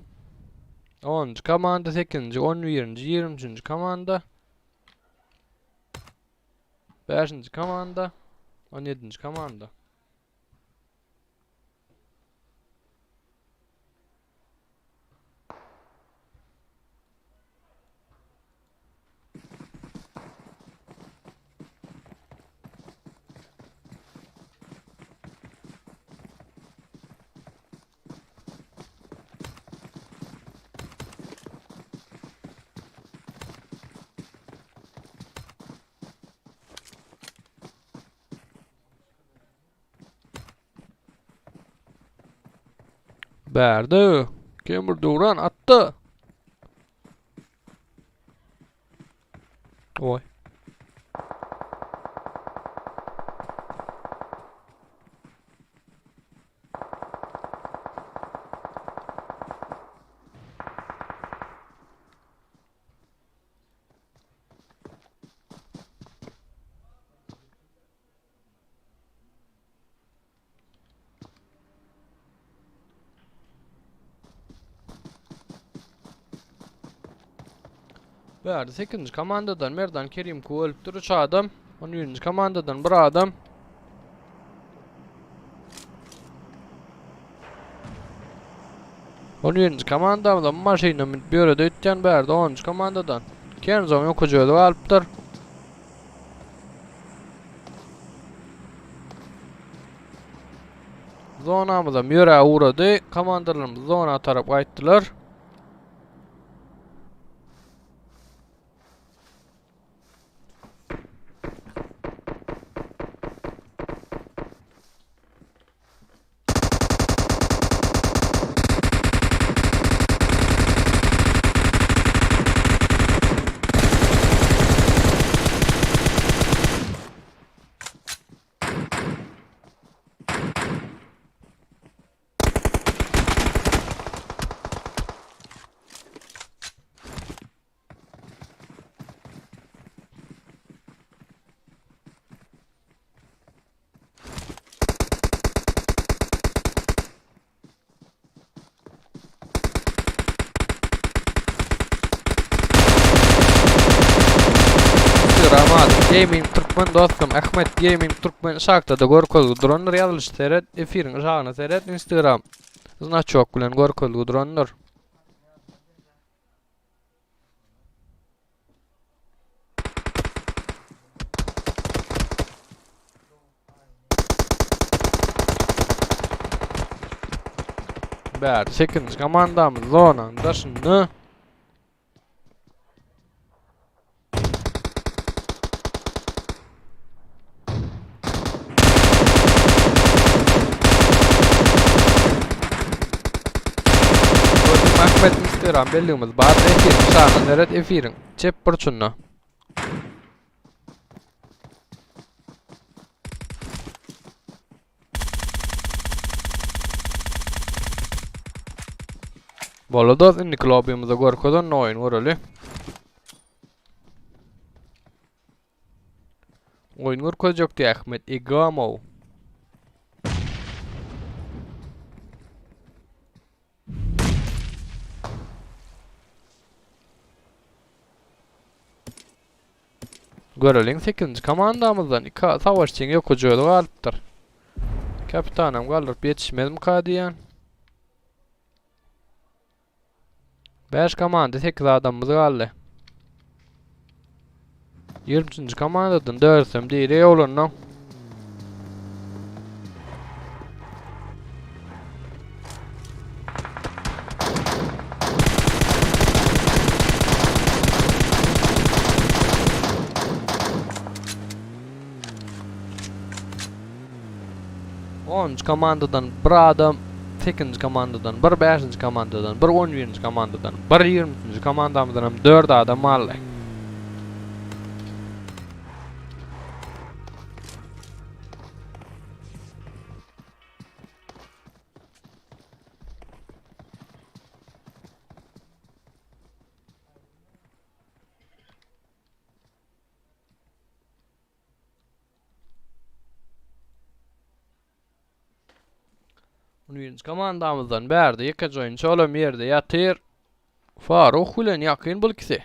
10. komanda 8. 11. 23. komanda. 5. komanda 17. komanda. Bärdi. Kemir Duran attı. Oy. Bärdi 8. komandadan Merdan Kerim öldürüp 3 adam. 10. komandadan 1 adam. On komandamdan maşyna bir ýere ötýän bärdi 10. komandadan. Kenzo ýokujydy galypdyr. Zonamyza ýöre uğrady. Komandalarymyz zona tarap gaýtdylar. Gaming Türkmen dostum Ahmet Gaming Türkmen şaktada görkezli duranlar ýazylyş seret efiriň şagyna seret Instagram znaçok bilen görkezli duranlar Bär 8-nji komandamyz zonanyň daşyndy. Ahmet Instagram belliğimiz bar efir şahane neret efirin çep burçunna. Boladoz inni klubimizde gorkodan oyun vurali. Oyun gorkozokti Ahmet Igamov. Göreliň 8-nji komandamyzdan iki savaşçyň ýokujoly galypdyr. Kapitanam galyp ýetişmezmi kadiýan? 5 komanda 8 adamymyz galdy. 20-nji komandadan dörsem diýeri ýolundan. Komandadan bir adam 8-nji komandadan, bir 5-nji komandadan, bir 11-nji komandadan, bir 20-nji komandamyzdan hem 4 adam aldy. Birinci komandamızdan bärde ýekaç oýunçy olam ýerde ýatyr. Faruk bilen ýakyn bulkisi.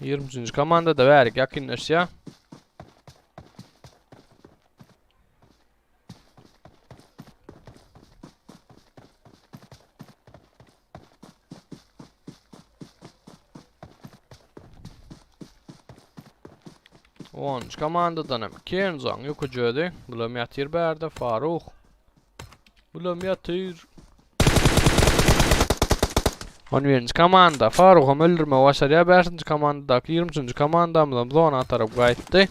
Yirminci komandada bärik ýakynlaşýar. Onuncu komandadan hem Kenzan ýokujoly. Bulam ýatyr bärde Faruk. Bulam ýatyr. 11-nji komanda Farukam öldürme başarýar. 5-nji komandadaky 20-nji komandamyzdan zona tarap gaýtdy.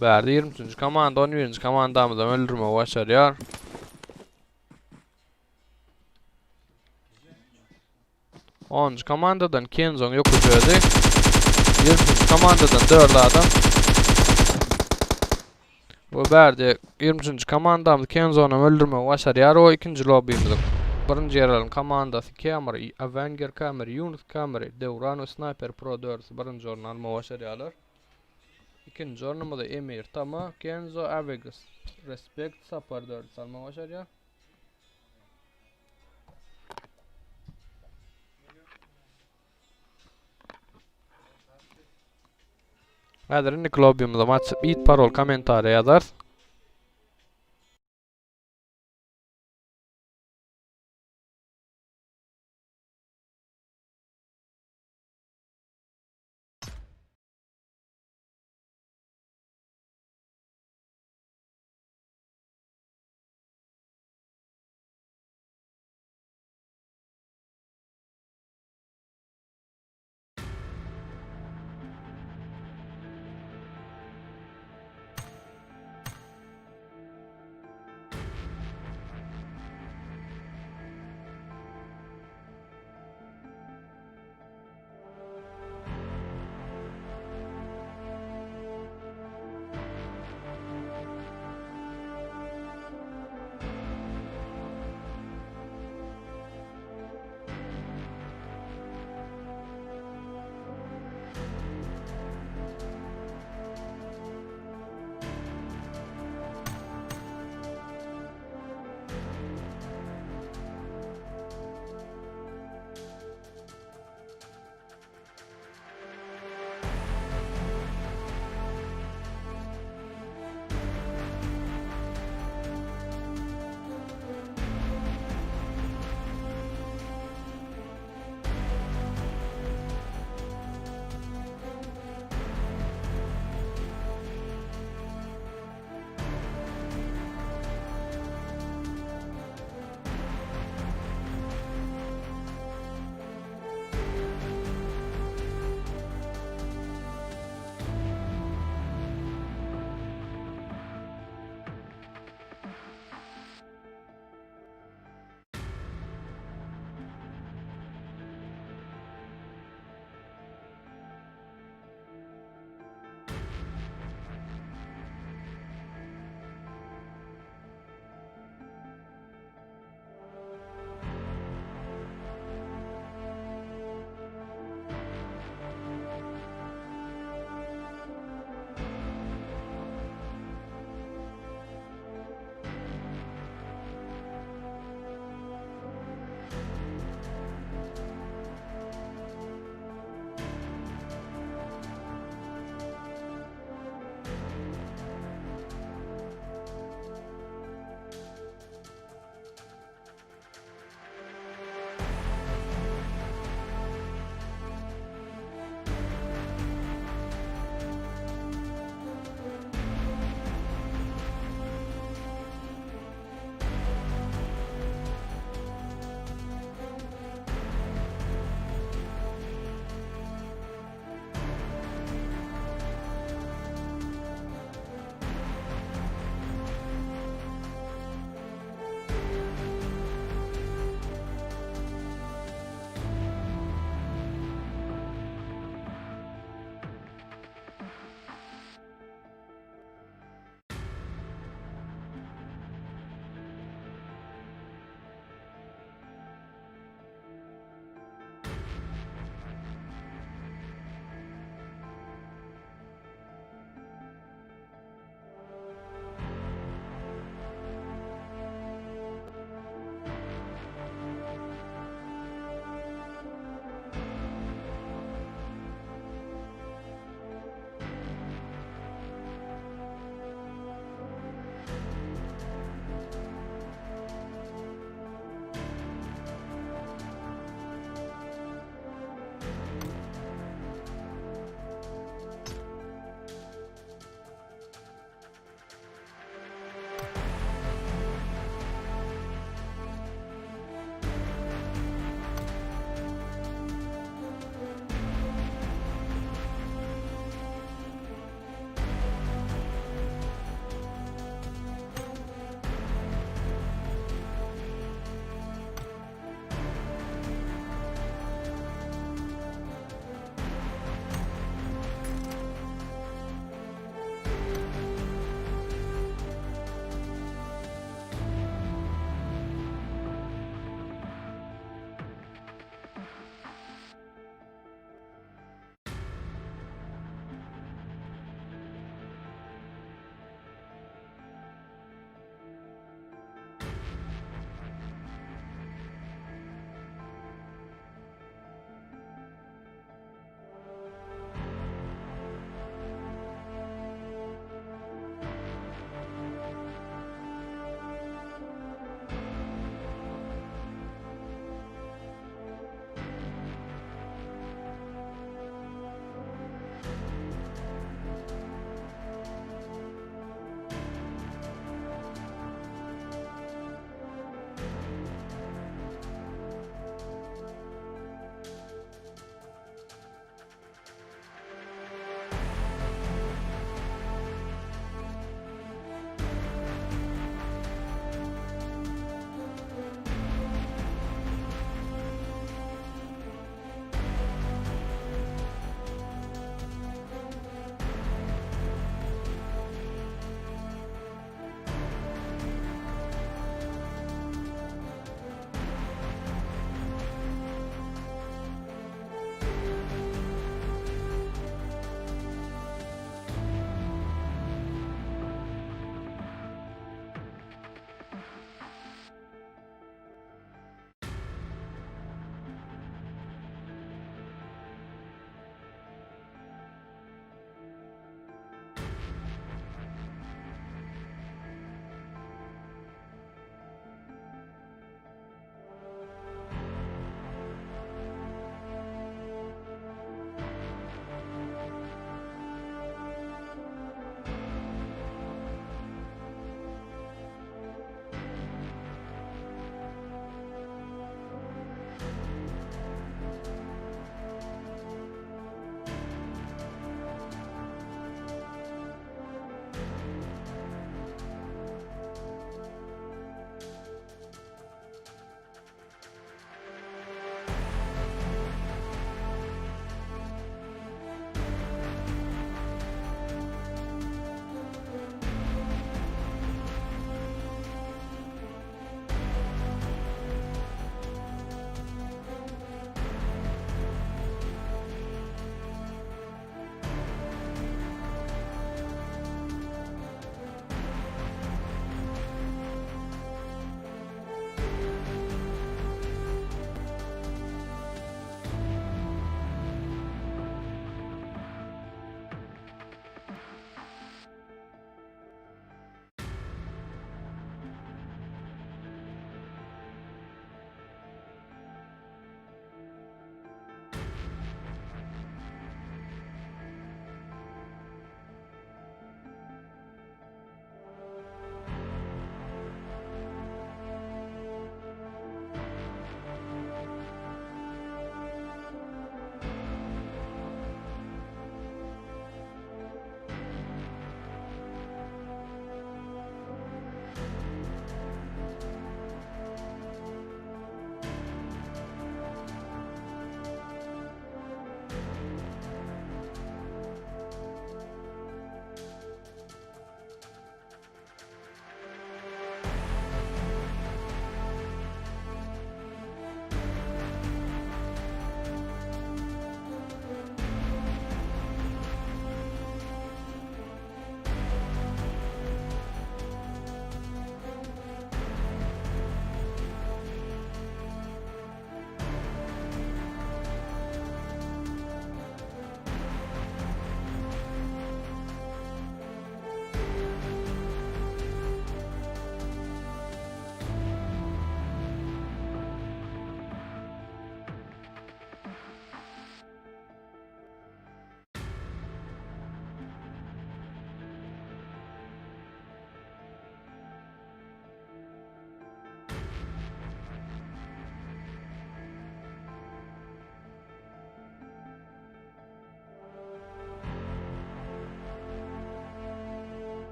Bärde 20-nji komanda 11-nji komandamyzdan öldürme başarýar. Onuncu komandadan Kenzon ýokujoly. 20-nji komandadan 4 adam. Bu bärde 20-nji komandamyz Kenzony öldürme başarýar. O ikinji lobbymiz. Birinji ýerleriň komandasy Camry, Avenger Camry, Yunus Camry, Devran we Sniper Pro 4 birinji orun alma başarýarlar. İkinci ornumda Emir Tama, Kenzo Avegas, Respect, Sapar 4 alma başarýar. Häzir indi klubymyza maç bit parol komentary ýazar.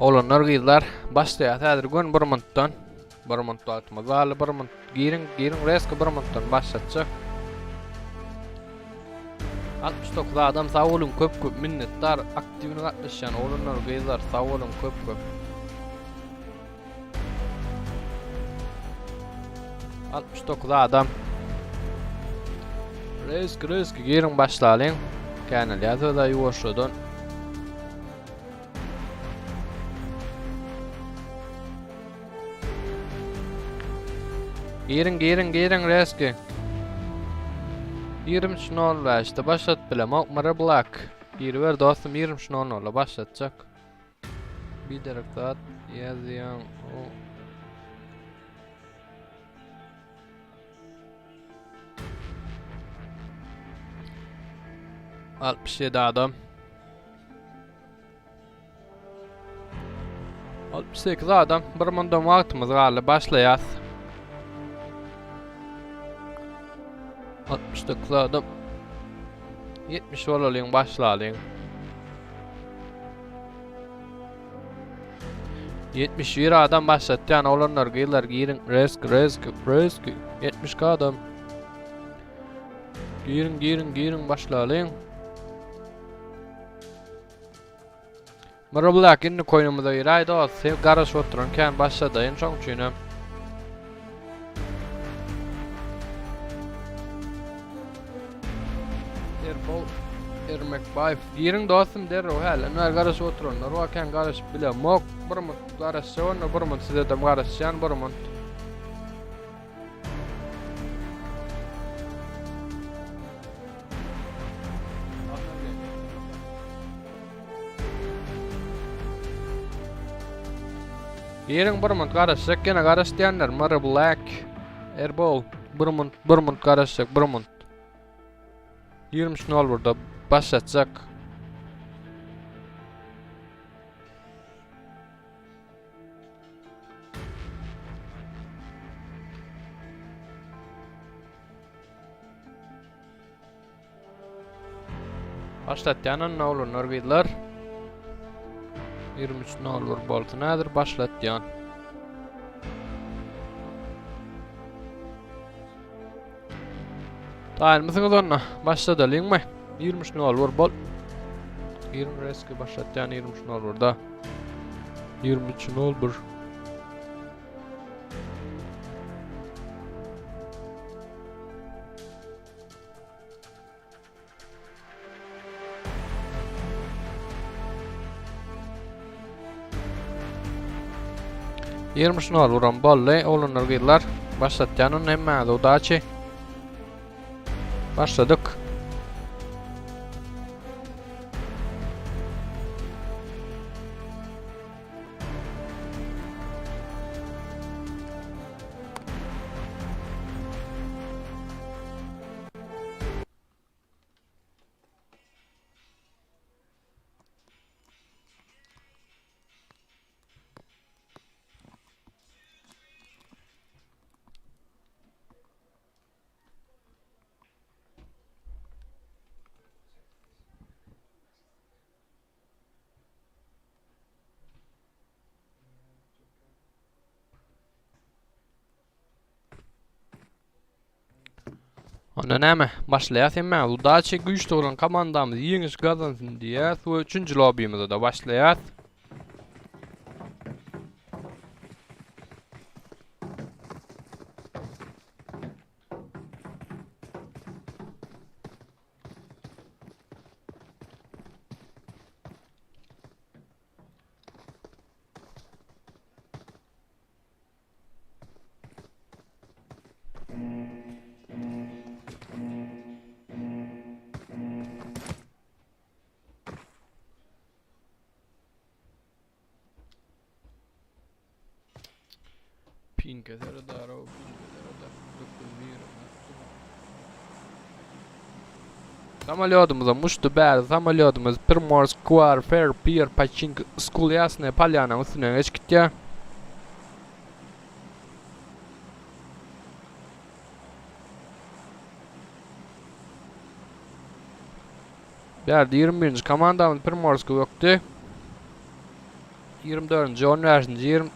Olanlar gıylar başlaýar häzir gün 1 minutdan 1 minut wagtymyz bar. 1 minut girin reski 1 minutdan başlatjak. 69 adam sağ olun köp minnetdar aktivini gatnaşýan olanlar gıylar sağ olun köp. 69 adam. Reski girin başlalyň. Kanal ýazda ýuwaşadan. Girin reski. 23.05'te başlat bile. Mokmara Black. Giri ver dostum 23.00'la başlatacak. Bir direktat yazıyan o. Altmış yedi adam. 68 adam. Bir minutdan vaktimiz galy başlayas. 69 adam. 70 olalyň başlalyň. 71 adam başlatýan olanlar gıylar girin reski 70 adam. Girin başlalyň. Marablak inni koynumyza ýaýdy o sew garaş oturan kan başladyn şoň üçin. Ermek bayf. Girin dostum der o hal. Anar garaş oturanlar o kan garaş bile mok. Bir minut garaşýan, bir minut size de garaşýan, bir minut. Girin bir minut garaşsak gene garaşdýanlar Mara Black. Erbol bir minut garaşsak 1 minut. 20.00 burada başlatacak. Başlatýan olanlar gıylar. 23.00 bolsa nädir başlatýan. Daýmysyňyz onna başladalyňmy? 23.00 bol. 20 reski başlatýan 23.00 da. 23.01. Vuran bolle olanlar gıylar başlatýan hemme udaçy. Başladık. Onda näme? Başlaýas hemme. Udaçy güýçli bolan komandamyz ýeňiş gazansyn diýä, şu 3-nji lobby'mizde da başlaýas. Samolyotumuza muştu bäri samolyotymyz Primorsk Warfare Pier Pachink School ýasny palyanyň üstüne geçipdi. Bäri 21-nji komandamyz Primorsk ökdi. 24. 15. 20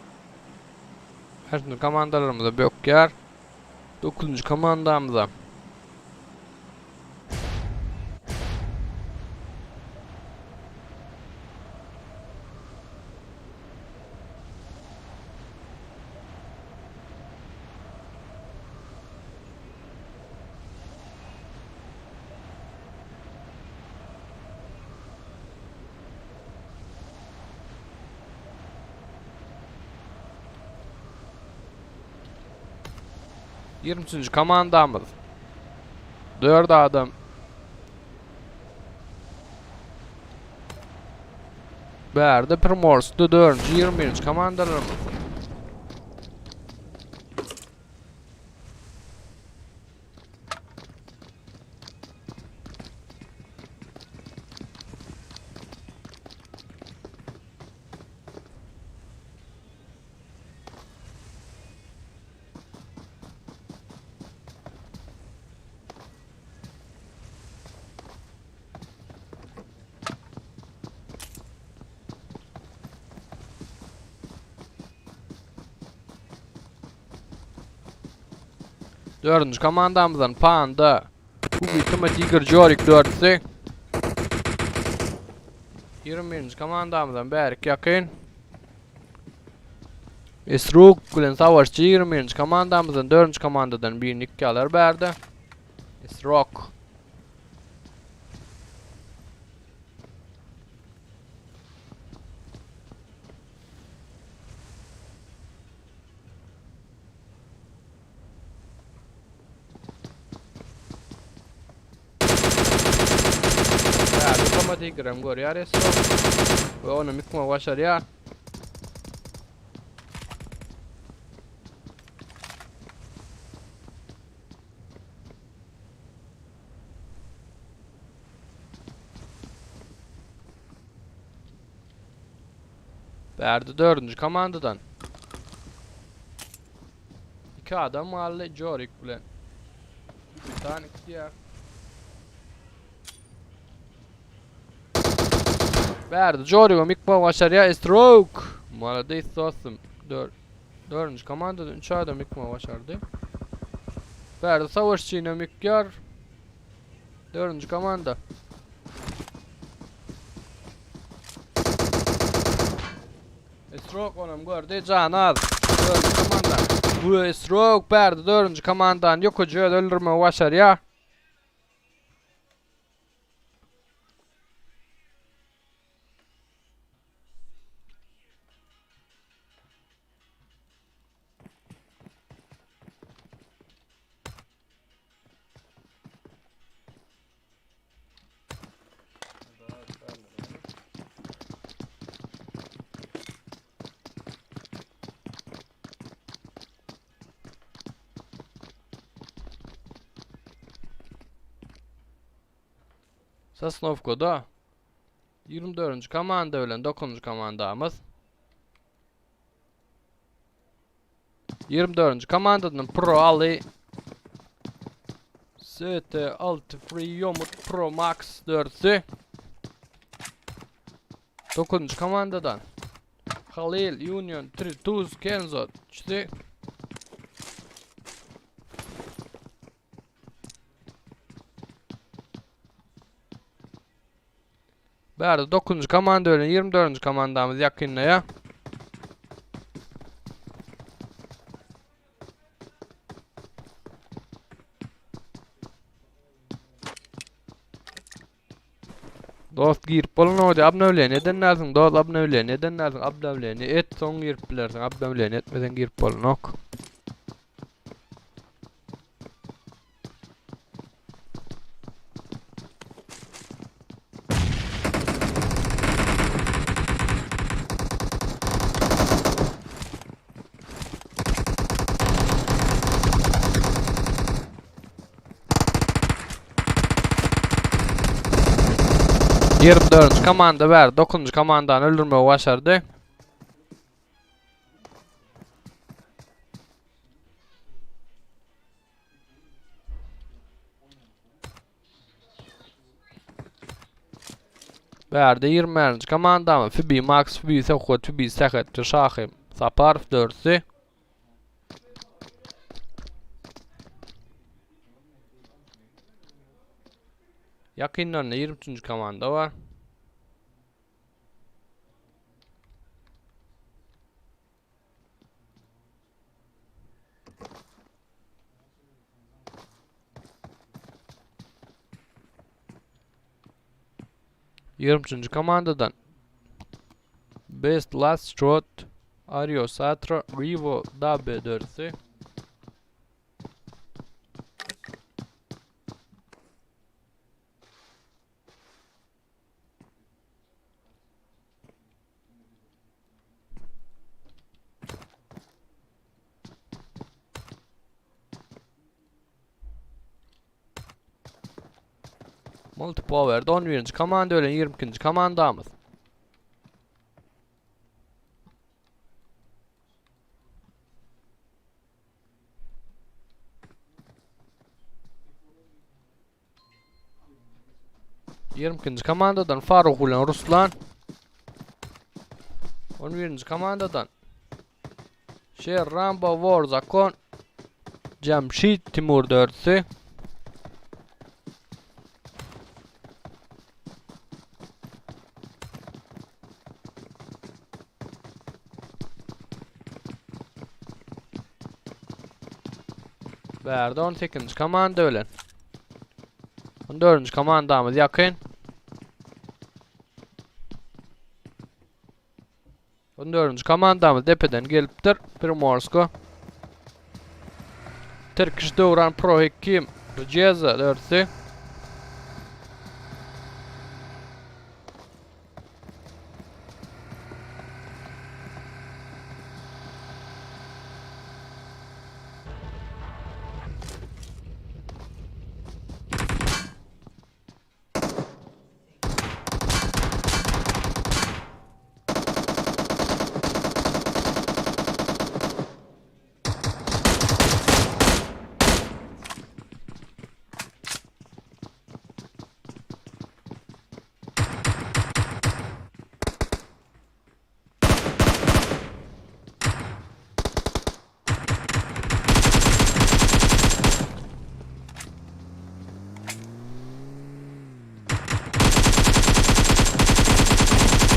Her komandalarımıza Böker. 9. komandamıza Yirmisinci komandamız 4 adam Berde Primors'da 4. 21. komandalarımız Dördüncü komandamızdan Panda Ubitama Tiger Jorik 4'sü 21. komandamızdan Berk Yakın Esruk bilen savaşçı 21. komandamızdan 4. komandadan bir nikkalar berdi Esruk Tigram går Esruk ve onu mikma başar ya Berdi 4. komandadan 2 adam mahalle Jorik bilen bir tane diğer Berdi Jorik'o mikma başar ya Stroke Молодец dostum 4. komandadan 3 adam mikma başardı Berdi savaşçıyla mikyar 4. komanda Stroke onam gördü can az 4. komanda Bu Stroke Berdi 4. komandan yok hoca öldürme başar ya Sosnovko'da 24. komanda ölen 9. komandamız 24. komandanın Pro Ali ST 6 Free Yomut Pro Max 4'sü 9. komandadan Halil Union 30 Kenzo 3'sü Berdi 9. komanda ölen 24. komandamız yakınlaya Dost girip bolun oğdu abnevle neden lazım dost abnevle neden lazım abnevle et son girip bilersin abnevle etmeden girip bolun ok ...24. komanda ver 9. komandan öldürmeyi başardı. Berde 20. komandamı Fibi Max, Fibi Sekot, Fibi Sekhet, Şahim, Saparov dördüsü. Yakınlarında 23. komanda var. Yirminci komandadan Best Last Shot, Ario Satra, Rivo, Dabbe dördüsü. Multipower'da 11. komanda ölen 22. komandamız. Yirminci komandadan Faruk ulan Ruslan. 11. komandadan Şer Rambo Warzakon, Cemşit Timur dördüsü. Berde 18. komanda ölen. 14. komandamız yakın. 14. komandamız depeden geliptir. Primorsko. Turkish Duran Pro Hekim Rıceza dördüsü.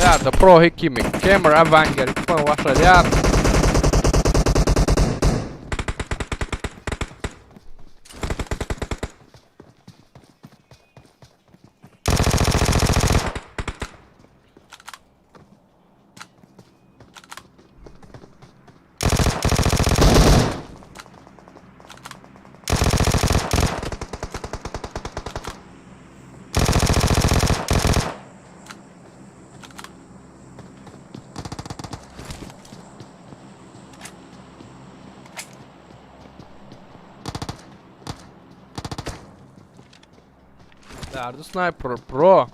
Berde Pro Hekimi Camera Avenger başlayar. Berde Sniper Pro.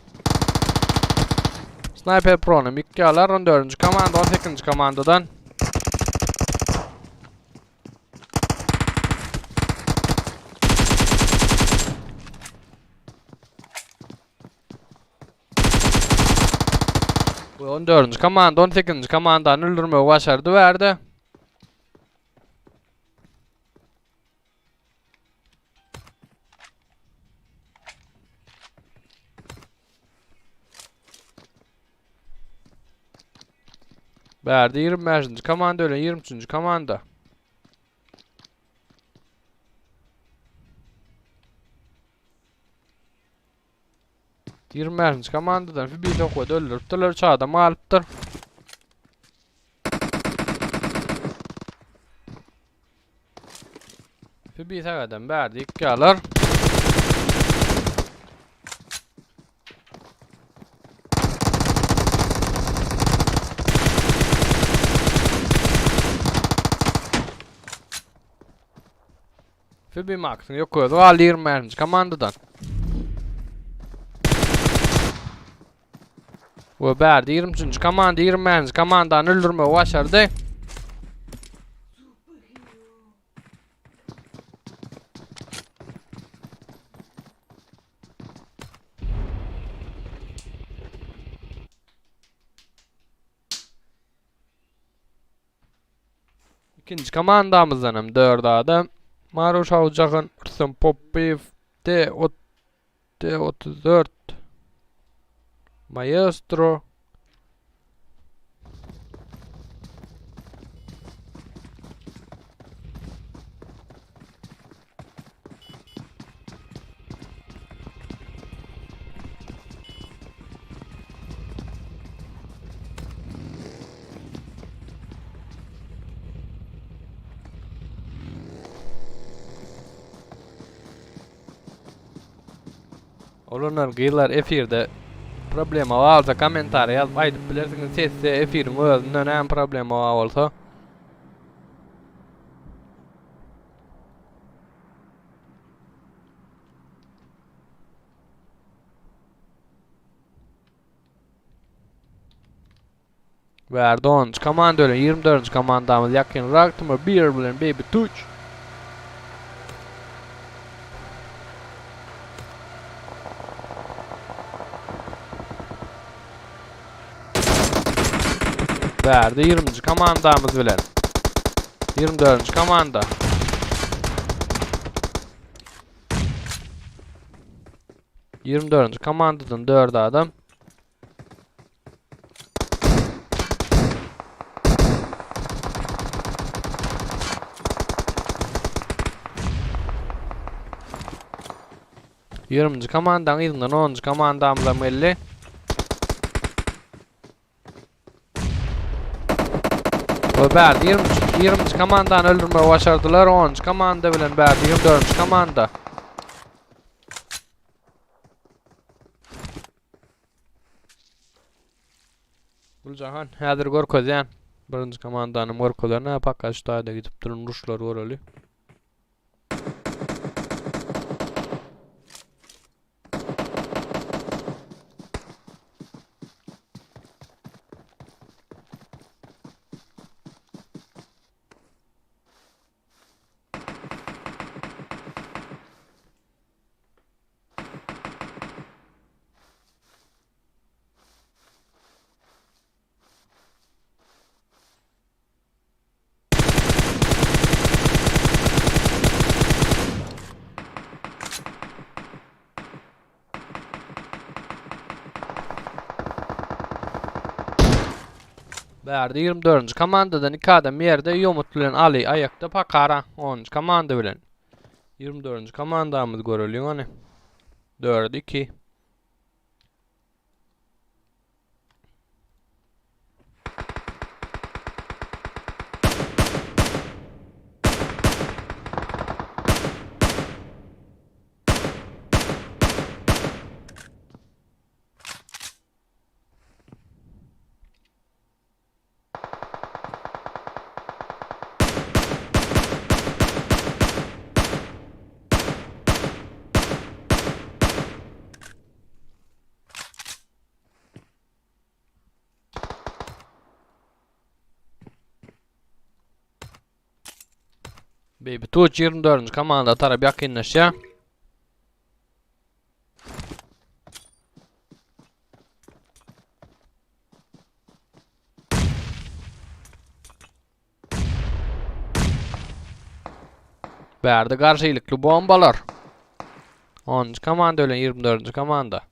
Sniper Pro'nun miktarlar 14. komanda 18. komandadan. Bu 14. komanda 18. komandanı öldürmeyi başardı verdi. Berde 25. komanda ölen 23. komanda. Yirmi komandadan bir dokuda öldürüptüler, çağda alıptır. Bir takadan berde 2 alır. Fibi Max'ın yok koydu. Al 20. komandadan. Ve berde 23. komanda 20. komandanı öldürmeyi başardı. İkinci komandamızdan hem 4 adam. Maruş Avcak'ın Hüsam Poppiyev D34 Maestro Olanlar gıylar efirde problema olsa komentari yazıp aydıp bilirsiniz sesse efirin özünden hem problema olsa. Verdi 10. komanda öyle 24. komandamız yakın Raktumur 1 bilen Baby Tuch. Verdi 20. komandamız bilen 24. komanda. Komandadan 4 adam. Komandan ilinden 10. komandamıza melli. Ve berdi 20. komandan öldürmeyi başardılar. 10. komanda bilen berdi 24. komanda. Gülcahan häzir görkezýän 1. komandanyň görkezlerine pakka ştaýda gidip durun Ruslar göreli. Berdi 24. komandadan 2 adam yerde Yomut bilen Ali ayakta pakara 10. komanda bilen 24. komandamız görülüyor hani 4-2. Baby Tuch 24. komanda tarap yakınlaşa. Berdi karşılıklı bombalar. 10. komanda ölen 24. komanda.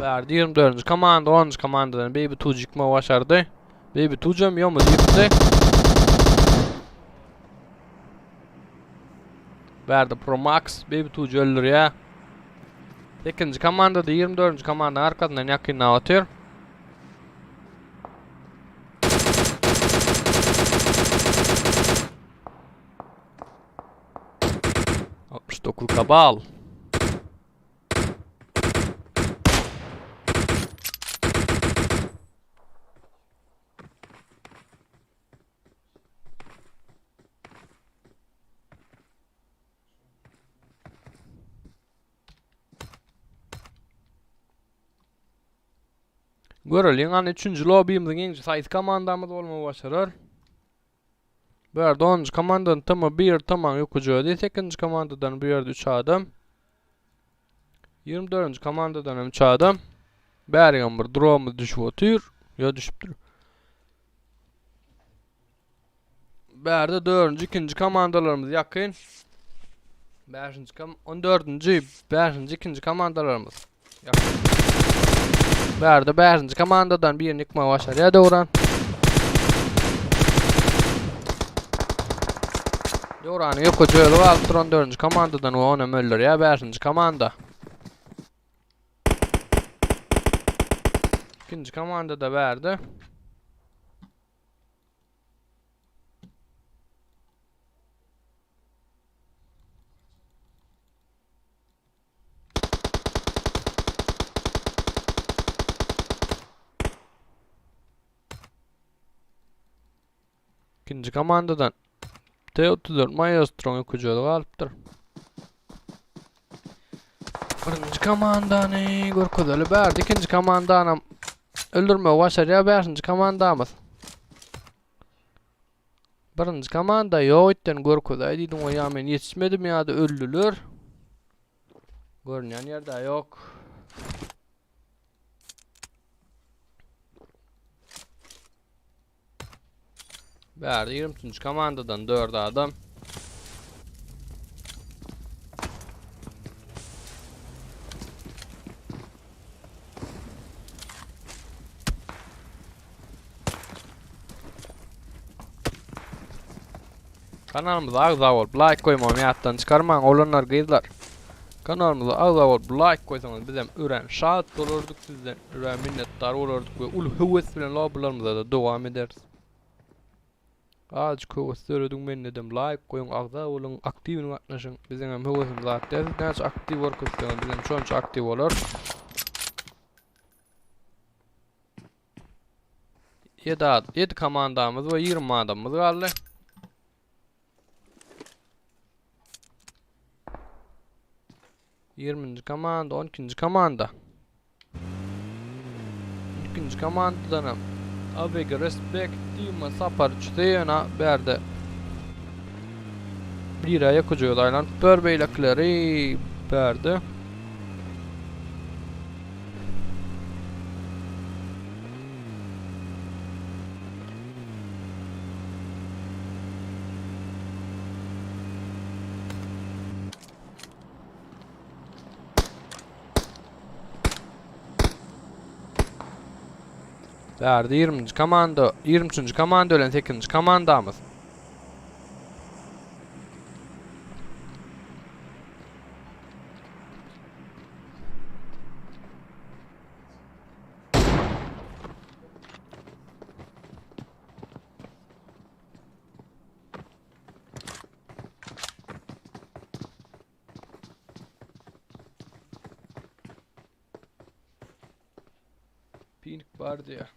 Verdi 24. komanda 10. komandadan Baby Tuch yıkma başardı. Baby Tuch'um yomu yıktı. Verdi Pro Max Baby Tuch öldürüyor. 8. komandada 24. komandanın arkasından yakınına atıyor. 69 kabal. Görelim an 3-nji lobby'imizin iňji saýy komandamyz bolmagy başarar. Bu ýerde 10-njy komandanın tamam bir tamam ýokujady. 8-nji komandadan bu ýerde 3 adam. 24-nji komandadan hem 3 adam. Bärigen bir drone düşüp otyr. Ýa düşüpdir. Bärde 4-nji 2-nji komandalarymyz ýakyn. 5-nji 14-nji 5-nji 2-nji komandalarymyz ýakyn. Bärde 5-nji komandadan birini ýykmagy başarýa döwran. Döwrany ýokujady alyp duran 4-nji komandadan ona möller ýa 5-nji komanda. 2-nji komanda da bärde. İkinci komandadan T-34 Maestro ýokujady galypdyr. Birinji komandany görkezeli bärdi. İkinji komandany öldürme başarýa 5-nji komandamyz. Birinji komanda ýok etden görkezeli diýdim o ýa men ýetişmedim ýa-da öldüler. Görnýän ýerde ýok. Bärde 20-nji komandadan 4 adam. Kanalımıza agza bolup like koýmam ýatdan çykarmaň olanlar gyzlar. Kanalımıza agza bolup like koýsaňyz bizem ören şat bolardyk sizden. Ören minnetdar bolardyk we ul höwes bilen lobbylarymyza da dowam ederiz. Azıcık höwes söredim men edem like koyun agza bolun aktiw gatnaşyň biziň hem höwesimiz zatda näçe aktiw bolýar bilen şonça aktiw bolar. Yedi komandamyz we 20 adamymyz galdy. Yirminci komanda, 12-nji komanda. 2-nji komandadan hem Abega respect Dima Sapar Çüteyena berde bir aya kucuyor daylan Börbeylekleri berde Bärde 20-nji komanda, 23-nji komanda bilen 8-nji komandamyz. Pink vardı ya.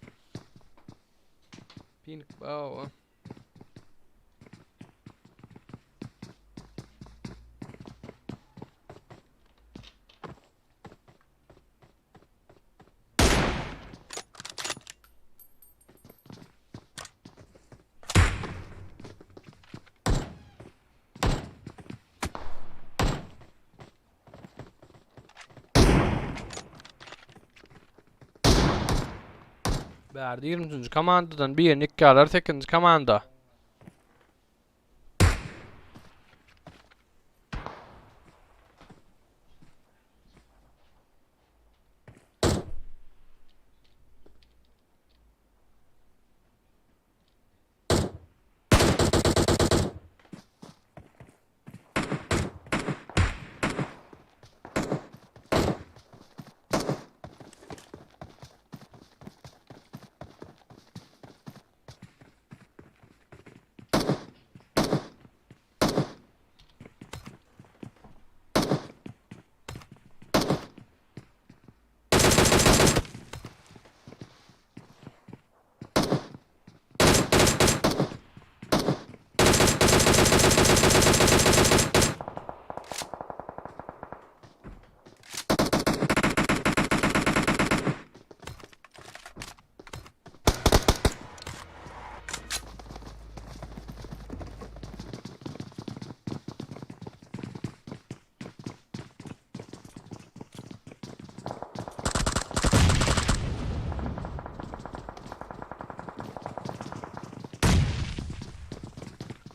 Pink bau. Bärde 20-nji komandadan birini ikki alar 8-nji komanda.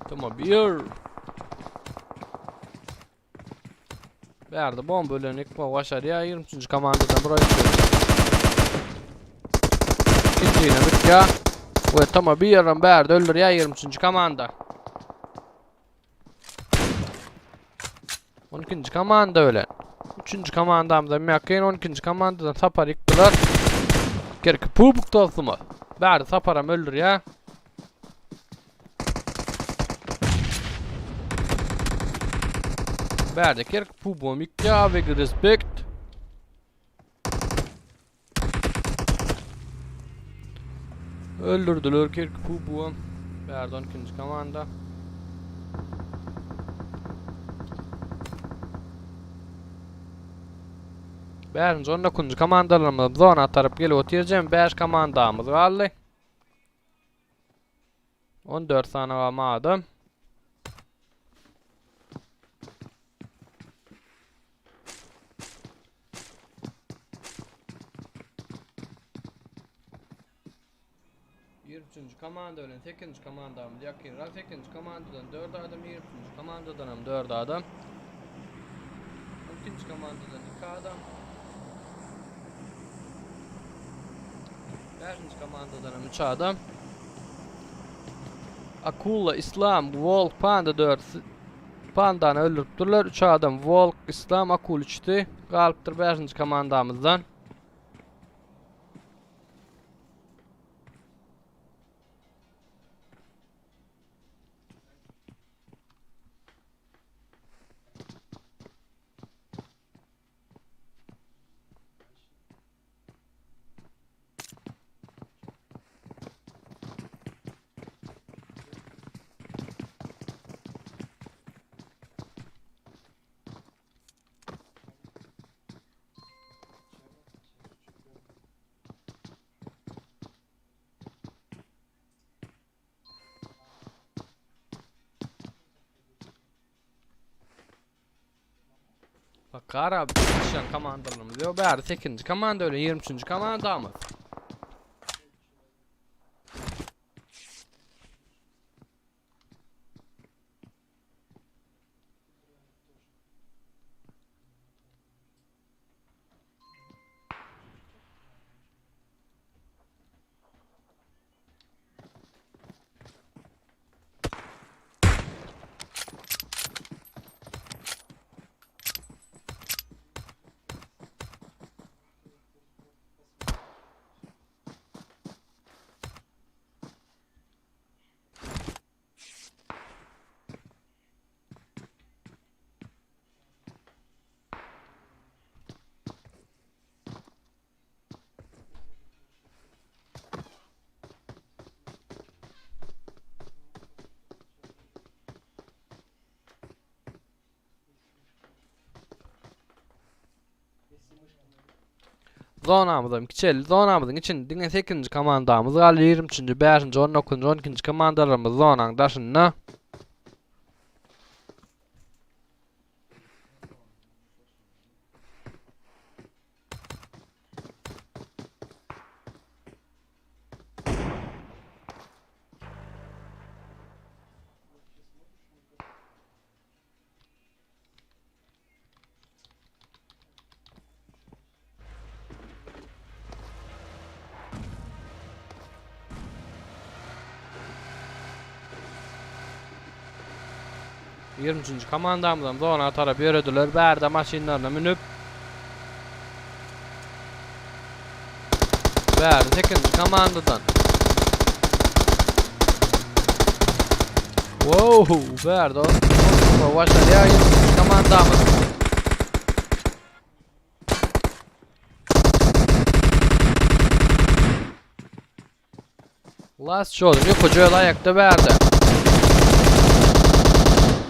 Tamam bir. Berdi bomba ölenik bu başar ya 23. komandadan buraya çıkıyor. İkinciyle bit ya. Bu tamam bir yarım berdi öldür ya 23. komanda. 12. komanda ölen. 3. komandamda Mekke'nin 12. komandadan sapar yıktılar. Gerki pubuk dolsu mu? Berdi saparam öldür ya. Berdi gerki pubuk mikya ve respekt. Öldürdüler gerki pubuk. Berdi 12. komanda. Bärin 19. komandalarymyz zona atarıp gelip oturjam 5 komandamyz galdy. 14 sana galmady. Üçüncü komanda ölen 8. komandamız yakın. 8. komandadan 4 adam, 20. komandadan hem 4 adam. 12. komandadan 2 adam. 5. komandadan hem 3 adam. Akula, İslam, Volk, Panda 4 Panda'nı öldürüpdürler. 3 adam Volk, İslam, Akul 3'ti. Galypdyr 5. komandamızdan. Bak ara nişan komandalarımız yok. Bari 8. komanda öyle 23. komandamız. Zonamızdan kiçeli zonamızın içinde 8. komandamız galy 23. 5. 19. 12. komandalarımız zonaň daşynda. Yirminci komandamızdan zona tarap yörediler. Bärde maşinlarına minip. Bärde 8. komandadan. Wow, bärde o başladı ya 20. komandamız. Last shot, yok hoca ayakta bärde.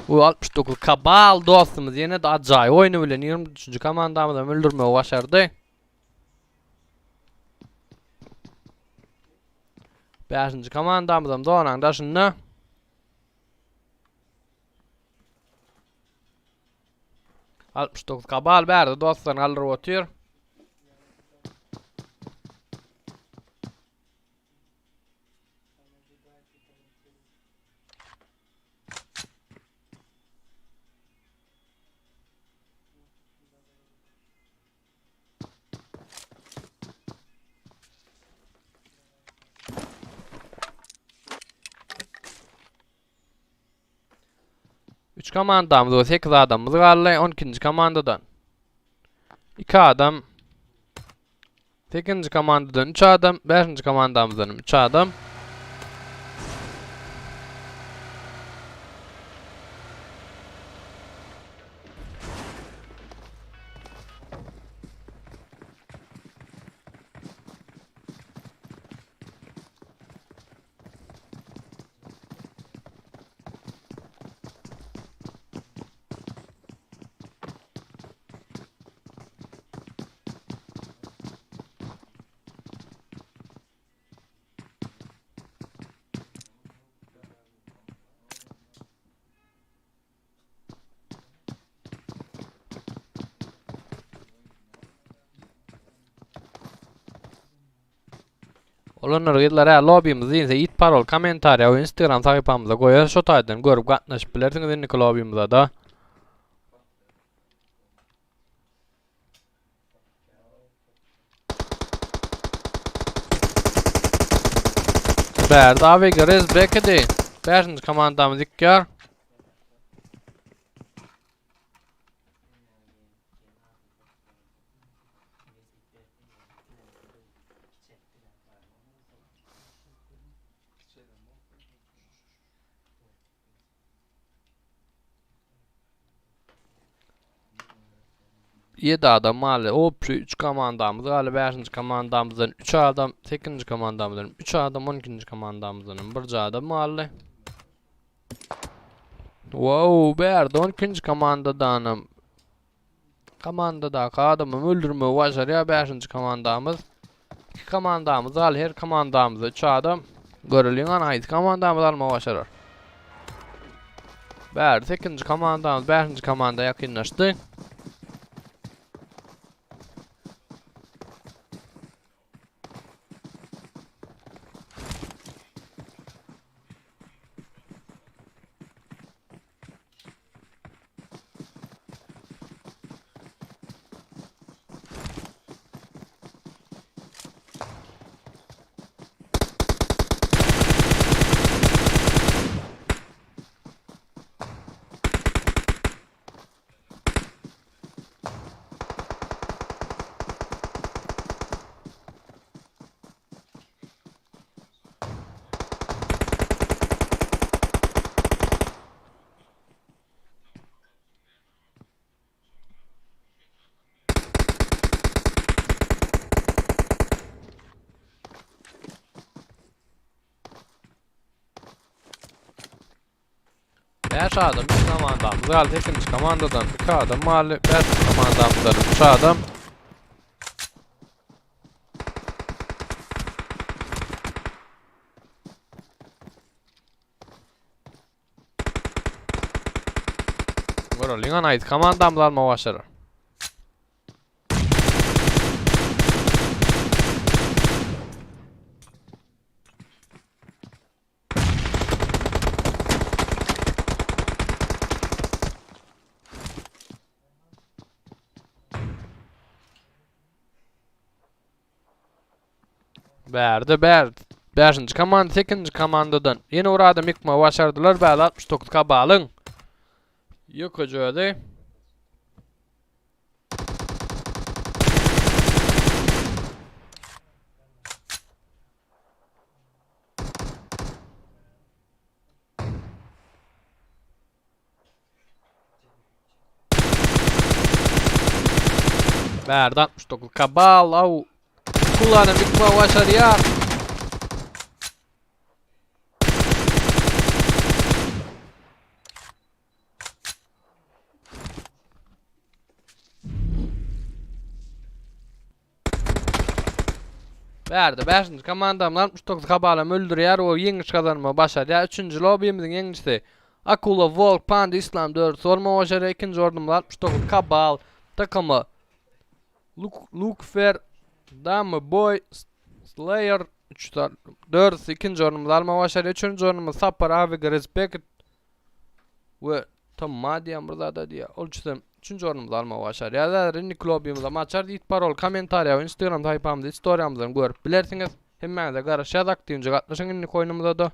Bu 69 kabal dostumuz yine de acayip oyunu bilen 23. komandamızdan öldürmeyi başardı. 5. komandamızdan zonaň daşynda. ...69 kabal berdi dostlaryň aldyryp otyr. 3 komandamız var, 8 adamımız galy 12-nji komandadan. 2 adam. 8-nji komandadan 3 adam, 5-nji komandamızdan 3 adam. Olanlar gitler lobby'mizi ýa-da it parol kommentariýa we Instagram sahypamyza goýar, şo taýdan görüp gatnaşyp bilersiňiz indi lobby'mize da. Bär dawy gerez bekedi. 5-nji komandamyz ikýar. Yedi adam maly, opşy 3 komandamyz, galy 5-nji komandamyzdan 3 adam, 8-nji komandamyzdan 3 adam, 12-nji komandamyzdan 1 adam maly. Wow, bärde 12-nji komandadanam. Komandada adamy öldürme başarýar 5-nji komandamyz. 2 komandamyz galy, her komandamyzda 3 adam. Görülýän aýdy komandamyz alma başarar. Bärde 8-nji komandamyz 5-nji komandaya ýakynlaşdy. Beş adam 3 komandamyz galy, 8-nji komandadan 2 adam maly, 5-nji komandamyzdan 3 adam. Görülýän aýdy komandamyz alma başarar. Bärde 5-nji komanda 8-nji komandadan ýene bir adam ýykma başardylar, bäli 69 kabalyň. Ýökejedi. Bärde 69 kabal, au kullanım ýykma başarýar. Bärde 5-nji komandamyz 69 kabalym öldürýär, o ýeňiş kazanma başarýar. 3-nji lobby'miziň ýeňişi Akula, Volk, Panda, Islam 4 sorma başarýar. 2-nji ordumyz 69 kabal takamy Lukefer, Dame Boy, Slayer 4 2-nji ordumyz alma başarýar. 3-nji ordumyz Sapar, Aviga, Respect we Tamadiyan burada diýär. Olçysam 3-nji ordumyz alma başarýar. Indi klubymyza maçar diýip parol kommentariýa we Instagram sahypamyzda historiýamyzdan görüp bilersiňiz. Hemmäňize garaşýar, aktiwňe gatnaşyň indi koýnumyzda da.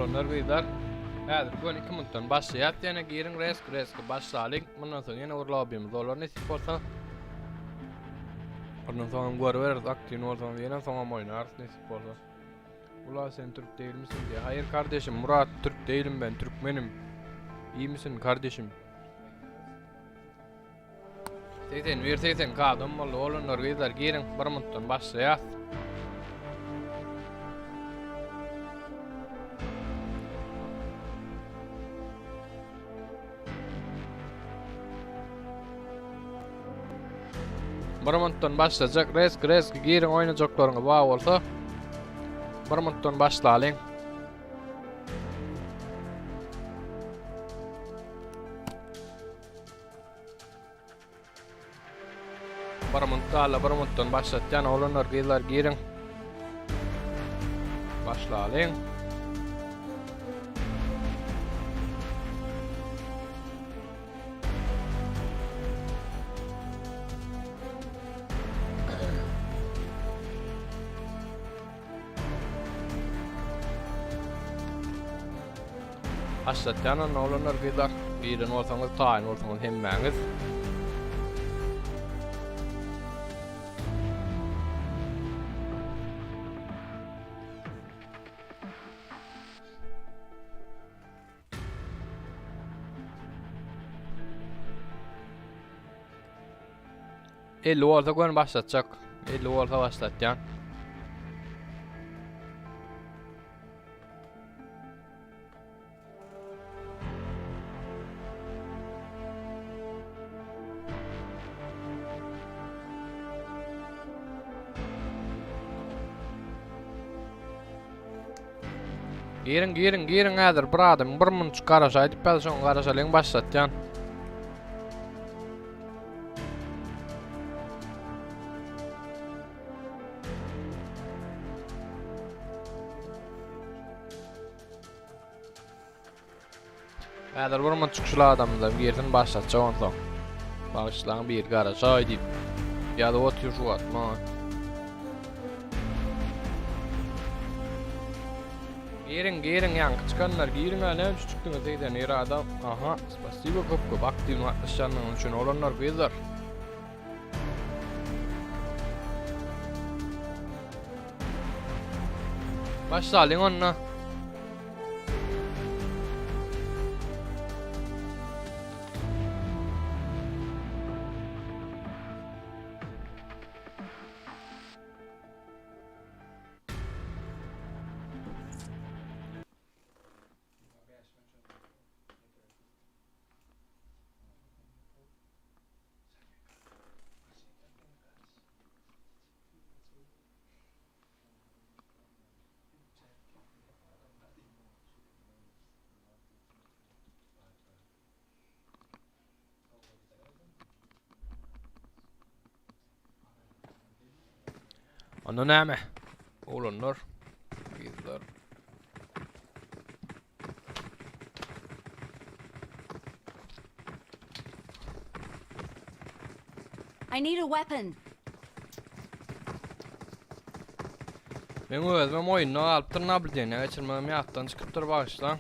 Olanlar gıylar. Häzir gün 2 minutdan başlaýar. Ýene girin resk başlaýar. Mundan soň ýene urlabymy. Olar nesip bolsa. Ondan soň görber aktiw bolsaň ýene soňam oýnar nesip bolsa. Ulan sen Türk değil misin diye. Hayır kardeşim Murat Türk değilim ben Türkmenim. İyi misin kardeşim? Seyten kadın oldu oğlunlar gıylar girin bir minuttan başlayar. Bir minuttan başlayacak resk girin oynayacaklarına bağ olsa. Bir minuttan başlayalım. Bir minuttan başlatcan olanlar gıylar girin. Başlayalım. Başlatcan olanlar gıylar girin olsanız tayin olsanız hemmeňiz. Elli olsa gün başlatacak. 50 olsa başlatacak. Girin häzir bir adam bir minut garaja aýdyp belşoň garajalyň başlatjan. Häzir bir minut çykşyly adamlar girsin başlatjak onsoň. Başlaň bir garaja aýdyp ýa-da otur atma. Girin yankı çıkanlar girin alem çıktınız eyden eri adam. Aha spasibo köp aktiv atlaşanlar üçün olanlar gıylar. Başlayalım onunla. Ana näme? Olanlar gıylar. I need a weapon. Men özüm oyunu alıp tırna bildiğine geçirmem yattan çıkıp dur başla.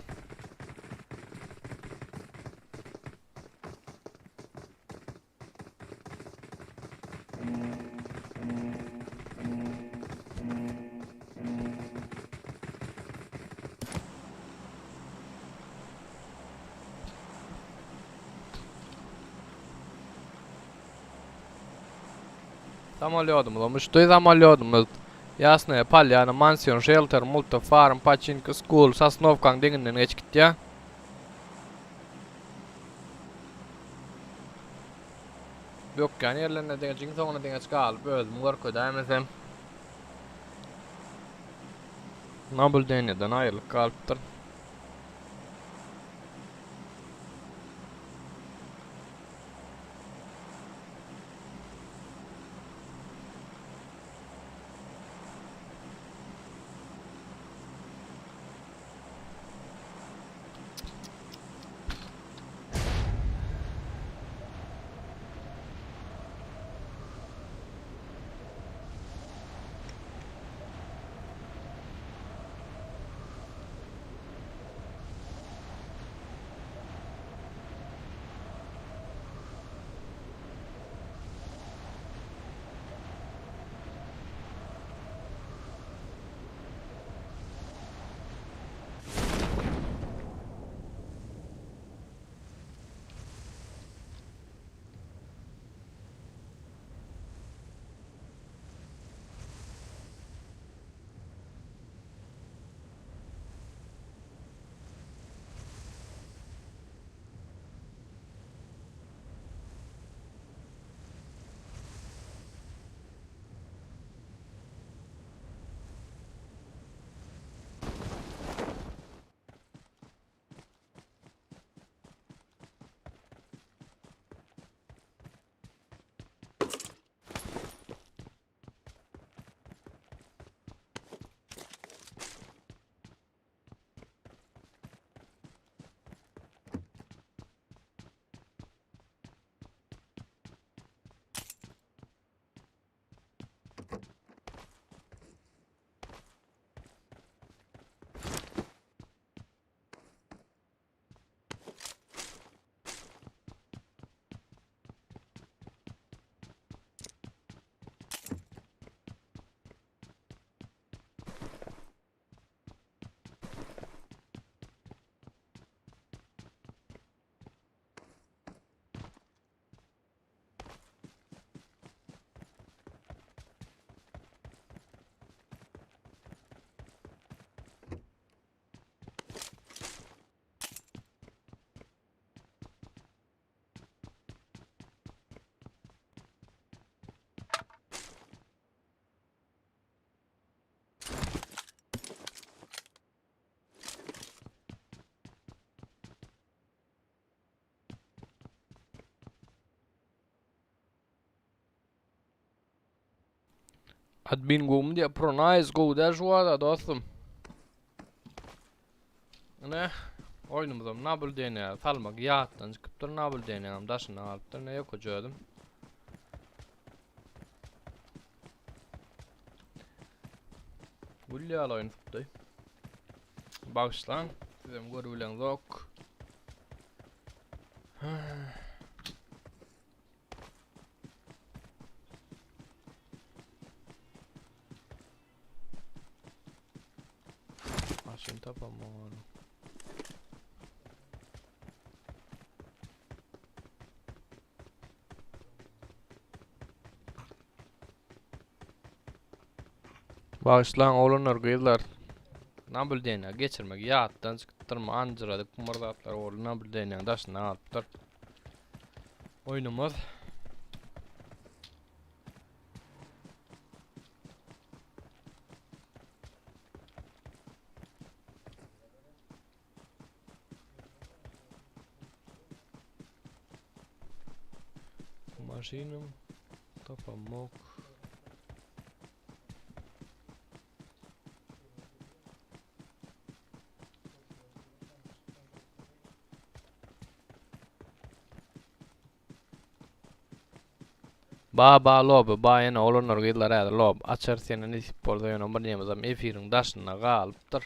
Самолётом, что и самолётом. Ясная поляна, мансион, шелтер, мультифарм, починка, скул, Сосновкаң дегенден geçip gitdi ya. Yok yani yerlerine denge çıkın sonra denge çıkalıp özüm korkuda emesem. Nabul deneden ayrılık kalıptır. Admin god diye pro nice goda şu anda dostum. Ne? Oyunumuzda nabul dene salmak yattan çıkıp dur nabul dene daşını alıp dur ne yok hocadım. Gulli al oyun tuttu. Bağışlan. Sizem görülen yok. Maşın tapamam onu. Bağışlan oğlanlar kıyılar. Nabul dene geçirmek yattan çıktırma ancıradı kumardatlar oğlu nabul dene daşını alıptır. Oyunumuz. Maşinum tapamok. Ba lob ba en oğlanlar gıydılar äder lob açar seni nisip bolda ýöne bir nemazam efiriň daşyna galypdyr.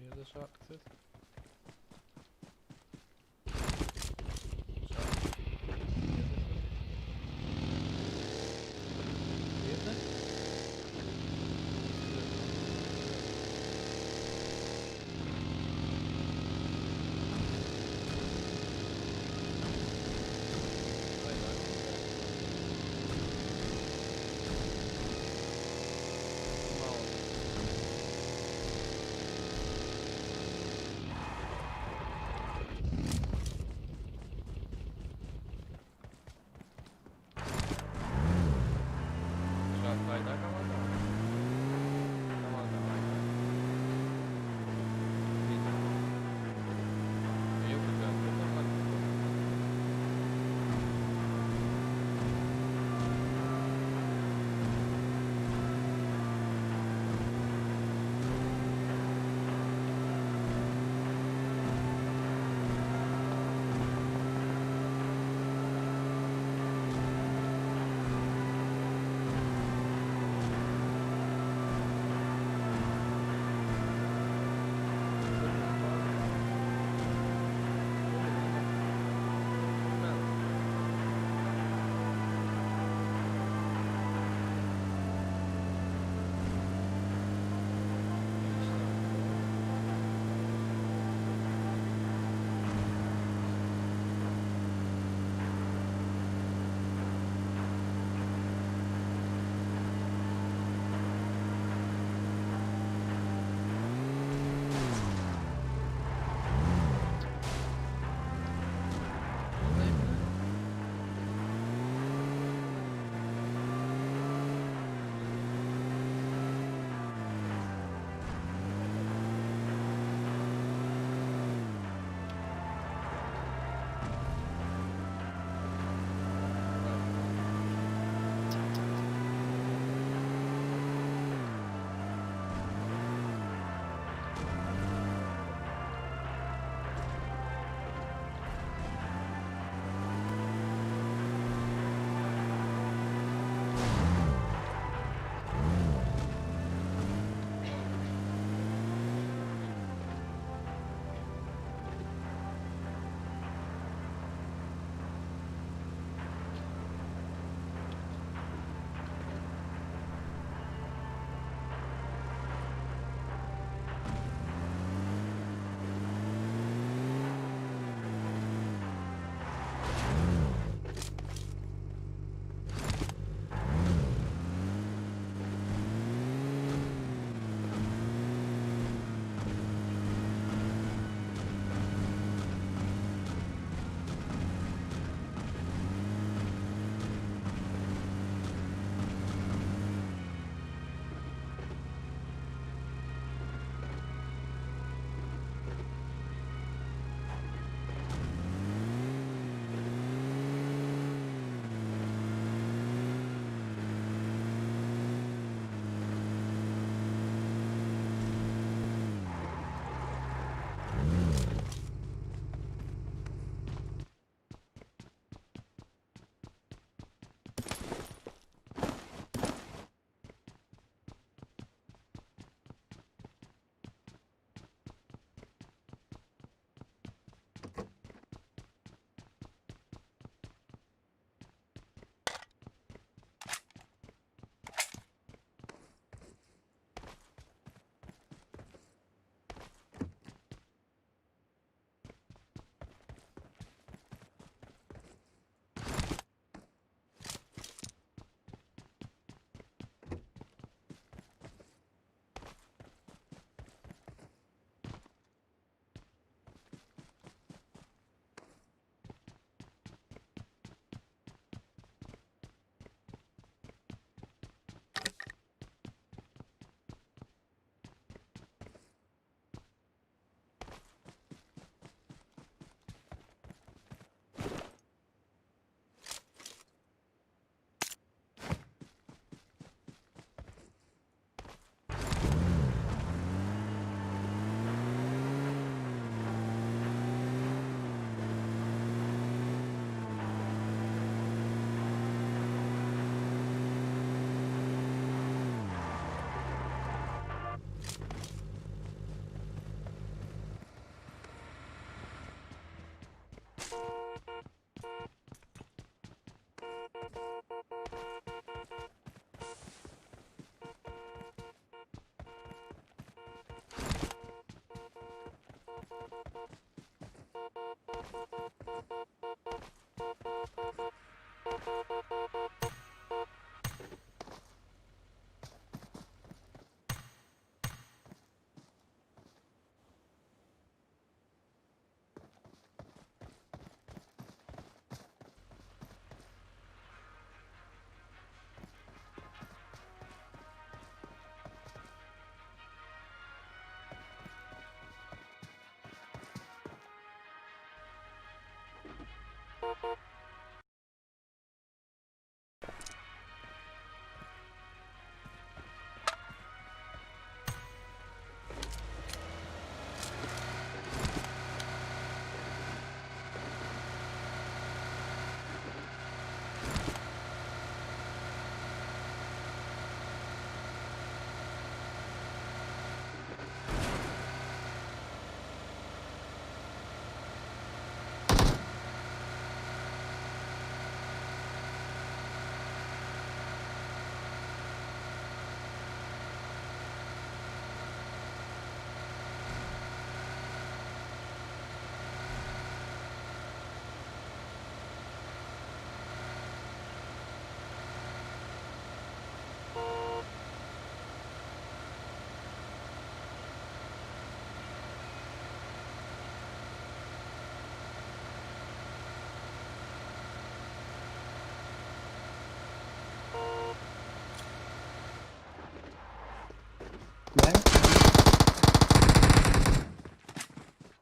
Nerede şarkısız?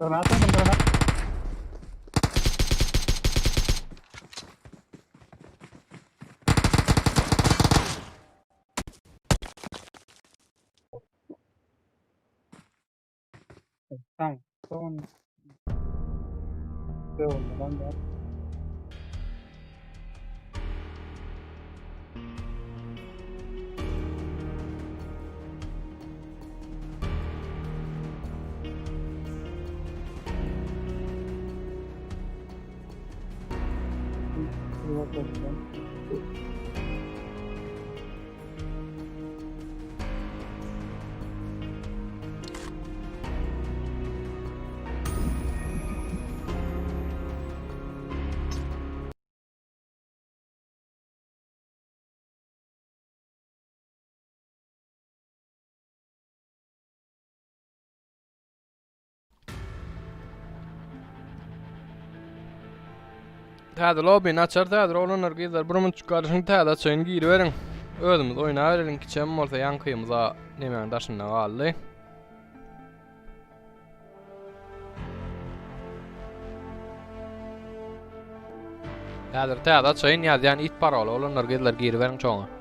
Granata, con granata. Tamam. Tamam. Devam, devam, devam. Tähde lobbyn açar tähde olanlar gizler burumun çıkarışın tähde açayın giriverin. Özümüz oyna verelim ki çem olsa yankıyımıza nemen daşına qaldı. Tähde açayın yani it parola olanlar gizler giriverin çoğuna.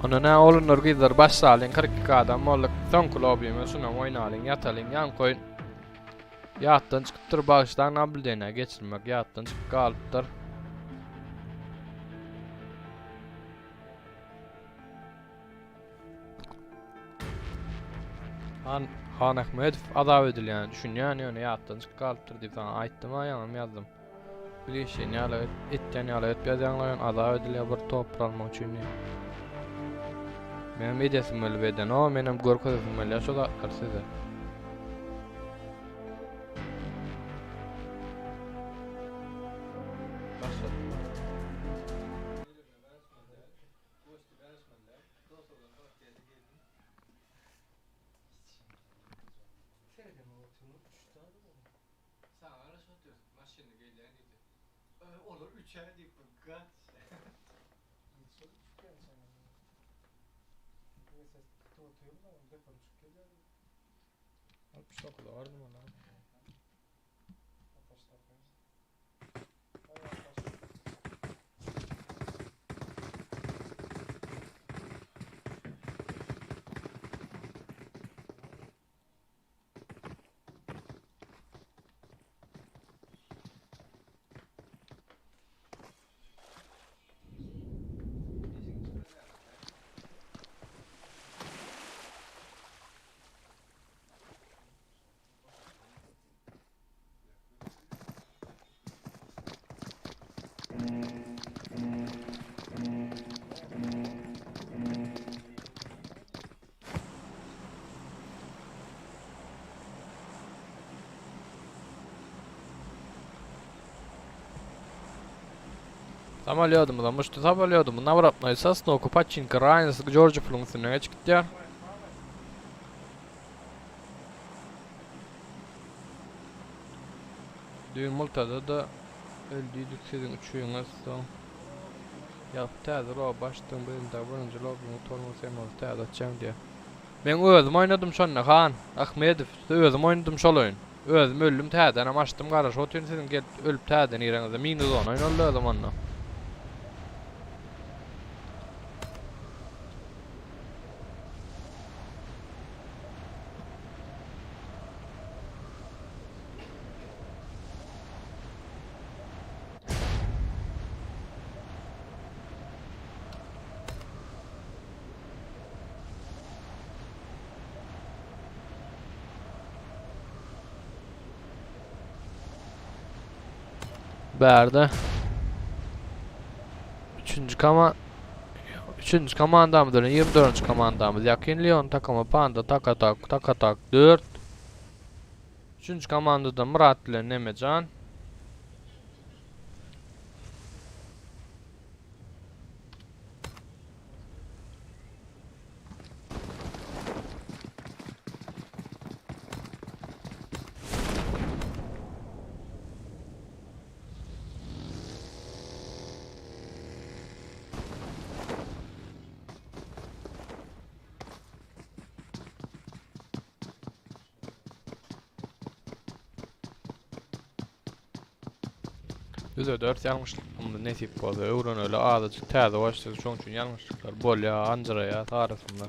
Ona ne olunur gider başsalın 42 adam molluk son klubiyum şuna oynalın yatalın yan koyun. Yattan çıkıptır bağıştan abildiğine geçirmek yattan çıkıp kalıptır. Han Ahmedov adav edil yani düşün yani onu yattan çıkıp kalıptır deyip sana ayttım ayağım yazdım. Bilişin yala etten yala et yazanların adav edil ya bir topralma için ya. Benim edesim öyle beden o benim gorkozum öyle şu da size. Olur 3 ay deyip kaç. Mesela tutuyorum da onda konuşup geliyor. 69 vardı mı lan? Ataşlar falan. Там лёдом, потому что там лёдом, на обратной сосну, купачинка, ранец, Джорджи функционует, çıktı. Düğün multada da öldüydük sizin uçuyunuz son. Yaptı o baştan bölümde varınca lobumu torunu sevmez teyze atacağım diye. Ben özüm oynadım şonne Han Ahmedov özüm oynadım şol oyun. Özüm öldüm teyden ama açtım garaj otun sizin gelip ölüp teyden iranızda minus 10 oynadı o zamanla. Berde. Üçüncü komandamız 24. komandamız Yakin Leon takımı Panda Takatak 4. Üçüncü komandada Murat ile Nemecan. %4 yanlışlıkla nasip oldu. Euron öyle ağzı teyze başladı. Şunun için yanlışlıklar. Bol ya, Ancara ya, tarifinde.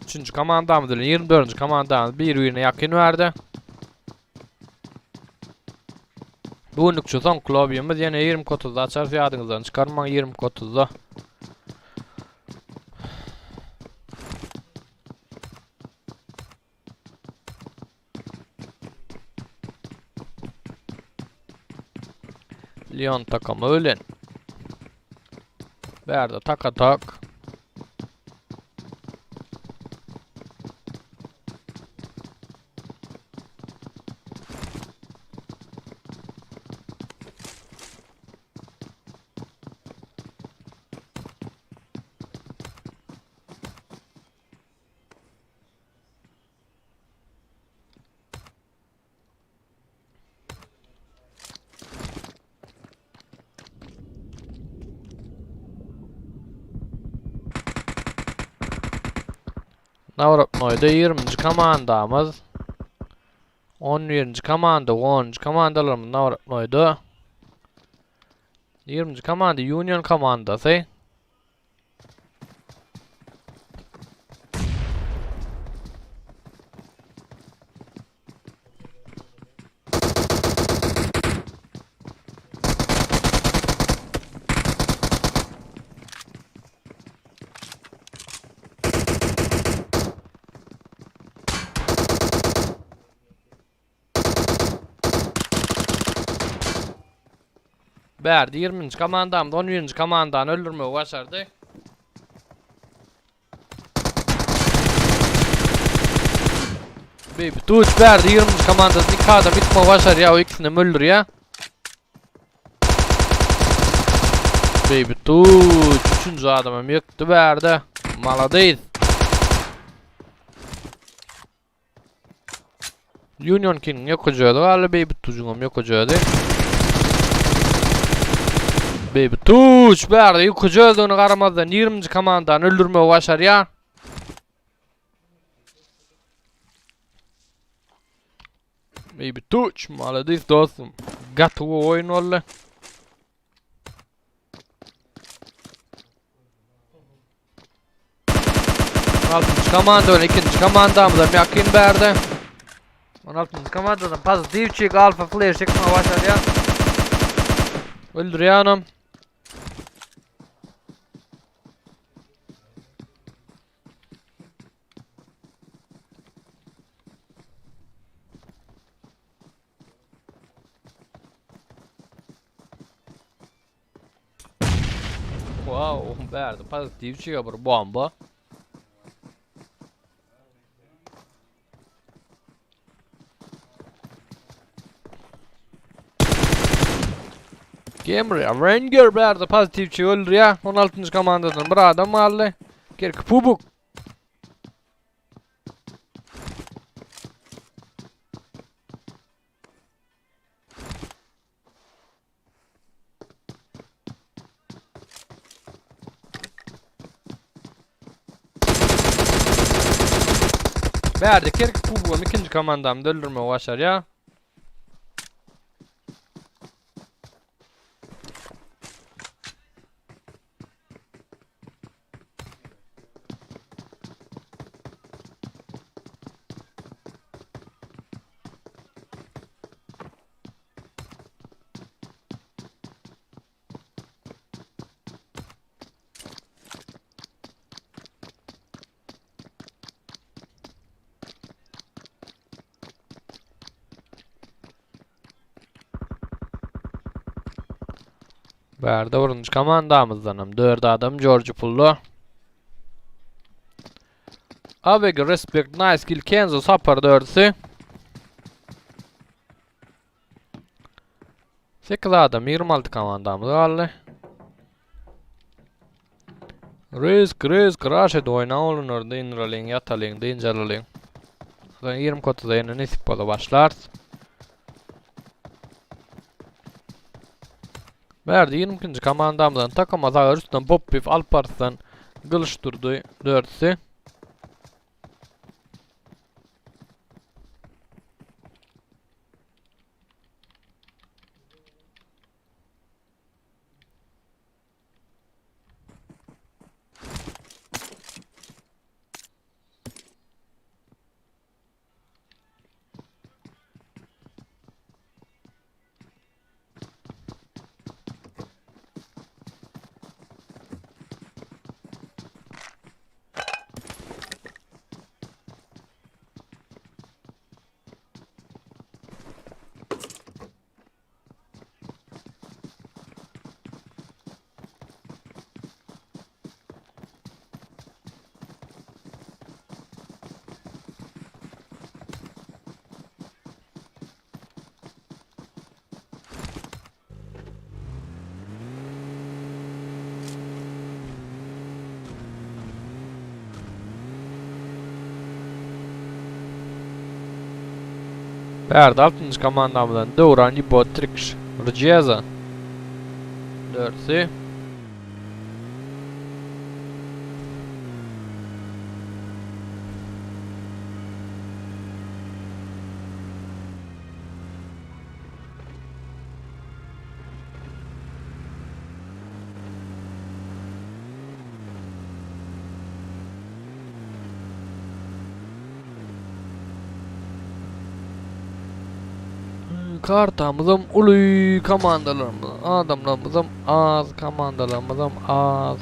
Üçüncü komandamız 24. komandamız birbirine yakın verdi. Bugünlük şu son klubiyemiz yine 20-30'da açar fiyatınızdan çıkarmayın 20-30'da. Leon takımı ölen. Verdi tak. Navrapnoy'da 20. komandamız. 11. komanda, 10. komandalarımız Navrapnoy'da. 20. komanda Union komandası. Berdi 20. komandamda 11. komandan öldürmeyi başardı. Baby Tuğç verdi 20. komandasını 2 adam bitme başarı ya, o ikisini öldür ya. Baby Tuğç 3. adamım yıktı verdi. Maladayız. Union King'in yok olacaktı. Hala Baby Tuğç'un yok olacaktı. Baby Tuğç verdi. Yıkıcı öldüğünü karamazdan 20. komandan öldürmeyi başar ya. Baby Tuğç maladayız dostum. Gatovo oyun oldu. Altıncı komanda 2. komandamızdan yakin verdi. 16. komandadan pozitifçik alfa flare çıkmaya başladı ya. Öldürüyor hanım. Wow, verdi pozitifçik bir bomba. Gamer Ranger verdi pozitifçi öldür ya. 16. komandadan bir adam aldı. Gerek pubuk. Verdi gerek pubuk 2. komandamda öldürme başar ya. Verdi 10. komandamızdanım 4 adam George Pullo. Aveg respect nice kill Kansas Hopper 4'si. 8 adam 26 komandamız kaldı. Risk Rashid oyna olunur dinralin yatalin dinjalin. 20 kotada yine nisip ola başlar. Verdi 20. komandamdan takım azağı üstünden Bobbif Alparslan kılıçtırdı 4'si. Verdi 6. komandamdan Duran Ibotrix Rjeza 4'si. Kartamızım uluy, komandalarımız adamlarımızım az, komandalarımızım az.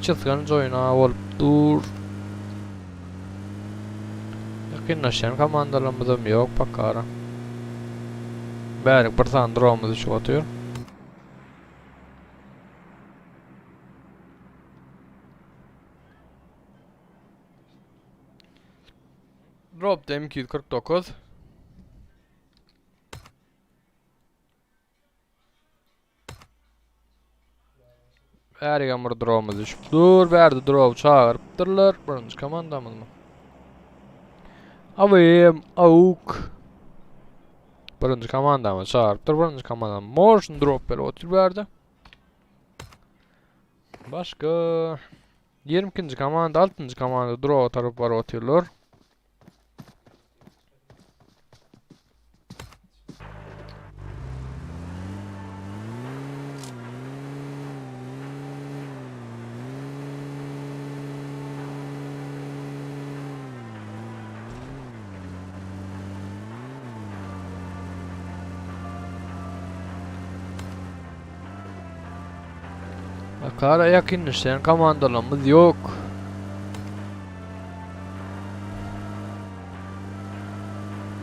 Çizginiz oyuna olup dur. Yakınlaşan komandalarımızım yok bakara. Bärik bir tane drone'umuz düşüp atıyor. Drop M249. Bärigen bir drone'umuz düşüp dur. Bärdi drone çağırıpdyrlar. Birinji komandamız mı? Avim, auk. Birinji komandamız çağırıpdyr. Birinji komandam motion drop beri otur berdi. Başka 22-nji komanda, 6-njy komanda drop tarıp bar oturlar. Bakara yakınlaşan komandalarımız yok.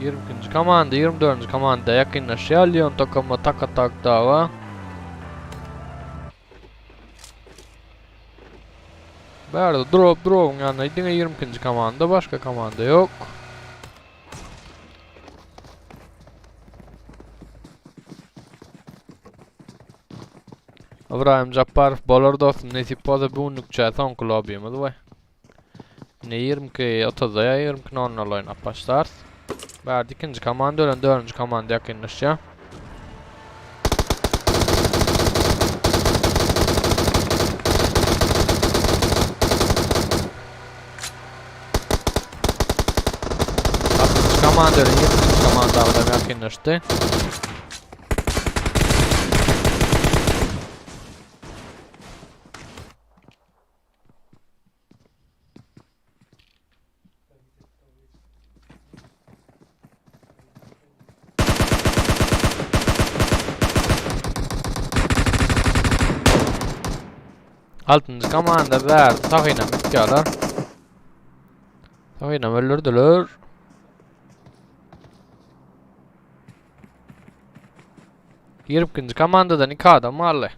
Yirminci komanda, 24. komanda yakınlaşıyor. Lyon takımı tak dava. Berde drop yani yine 22. komanda, başka komanda yok. Ibrahim Jabbarov bolar dostum nesip bolsa bugunlukça son klubimiz we. Ne 20-30 ya 20-00 oynap başlar. Berdi ikinci komanda ölen 4-nji komanda yakınlaşýar. Komanda ölen 20-nji komanda yakınlaşdy. Altıncı komanda verdi. Tahinem bitkiyorlar. Tahinem öldürdüler. Yirminci komandadan 2 adam varlı.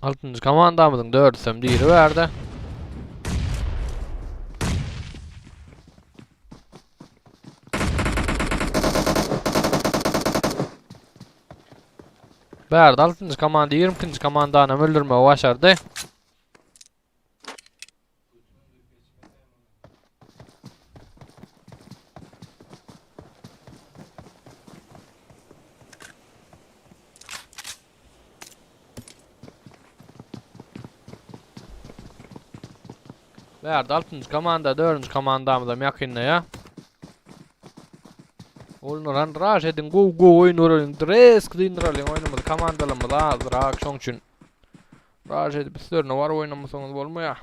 Altıncı komandamızın 4'üsüm diri verdi. Verdi 6. komanda 20. komandana öldürme başardı. Verdi 6. komanda 4. komandamıza yakınlaya. Oynuran raş edin go oynuran dresk dinralin oynamız komandalarımız azırak şoň üçin raş edip sizlerine var oynamasanız bolmaýar.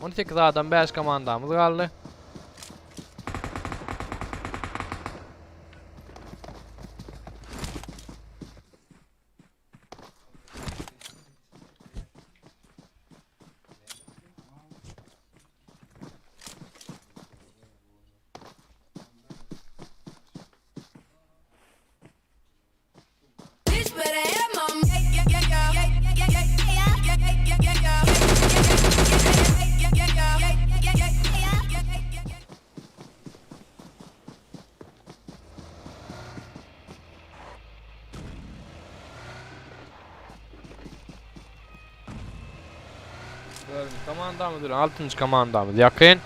On 8 adam 5 komandamız galdy. Komandamız 6. komandamız yakın.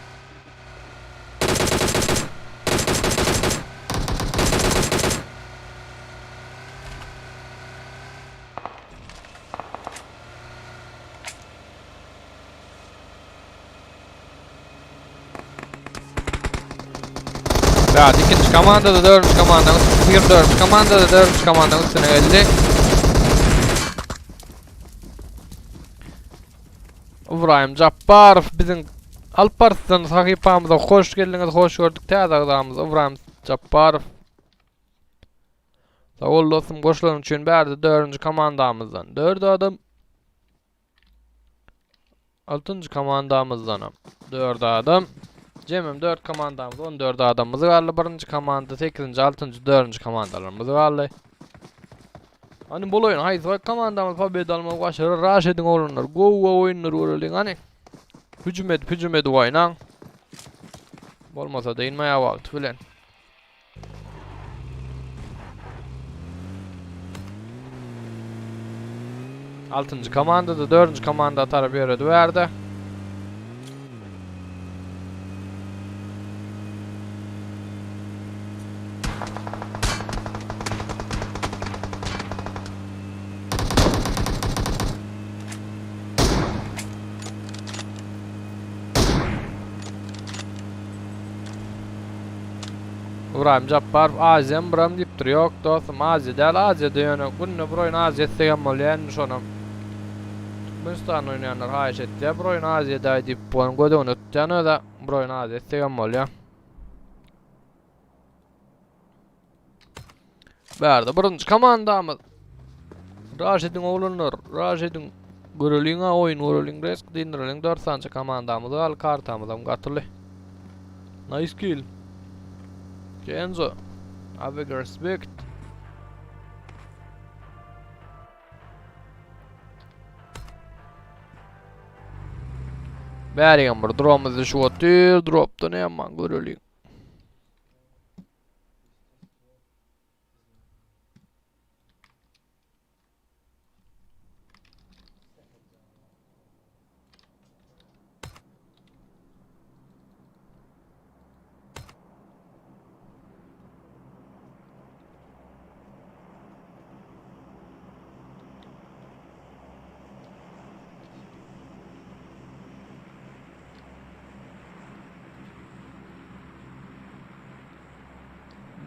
Ya ikinci komanda da dördüncü komandanın üstüne, dördüncü komanda da dördüncü komandanın üstüne geldi. İbrahim Cabbarov bizim Alparslan sahipamıza hoş geldiniz, hoş gördük. Täzagdamız İbrahim Cabbarov. Sağ ol dostum, koşulan üçün berdi dördüncü komandamızdan 4 adam. Altıncı komandamızdan 4 adam. Cemim 4 komandamız 14 adamımız var. Birinci komanda 8. 6. 4. komandalarımız var. Hani bol oyun hayır var komandamız победа almak başarı Raşid'in oğlunlar go oyunlar uğrayın hani hücum edip oynan olmasa da inmeye vakti filan. Altıncı komanda da 4. komanda atar bir yere verdi. İbrahim Cabbarov Aziyem buram deyip dur. Yok dostum Aziya değil, Aziya'da yani. Günne bir oyun Aziya istegen bol yenmiş onam. Türkmenistan oynayanlar hayiş etti ya. Bir oyun Aziya'da deyip bu oyun göde onu tutacağını da bir oyun Aziya istegen bol ya. Verdi birinci komandamız. Raşid'in oğlunlar. Raşid'in görülüğüne oyun görülüğün risk dindirilin 4. komandamız al kartamızdan katılı. Nice kill. Kenzo, have a respect. Bärigen bir drop'umuzu şu otur, drop'ta ne yaman görülüyor.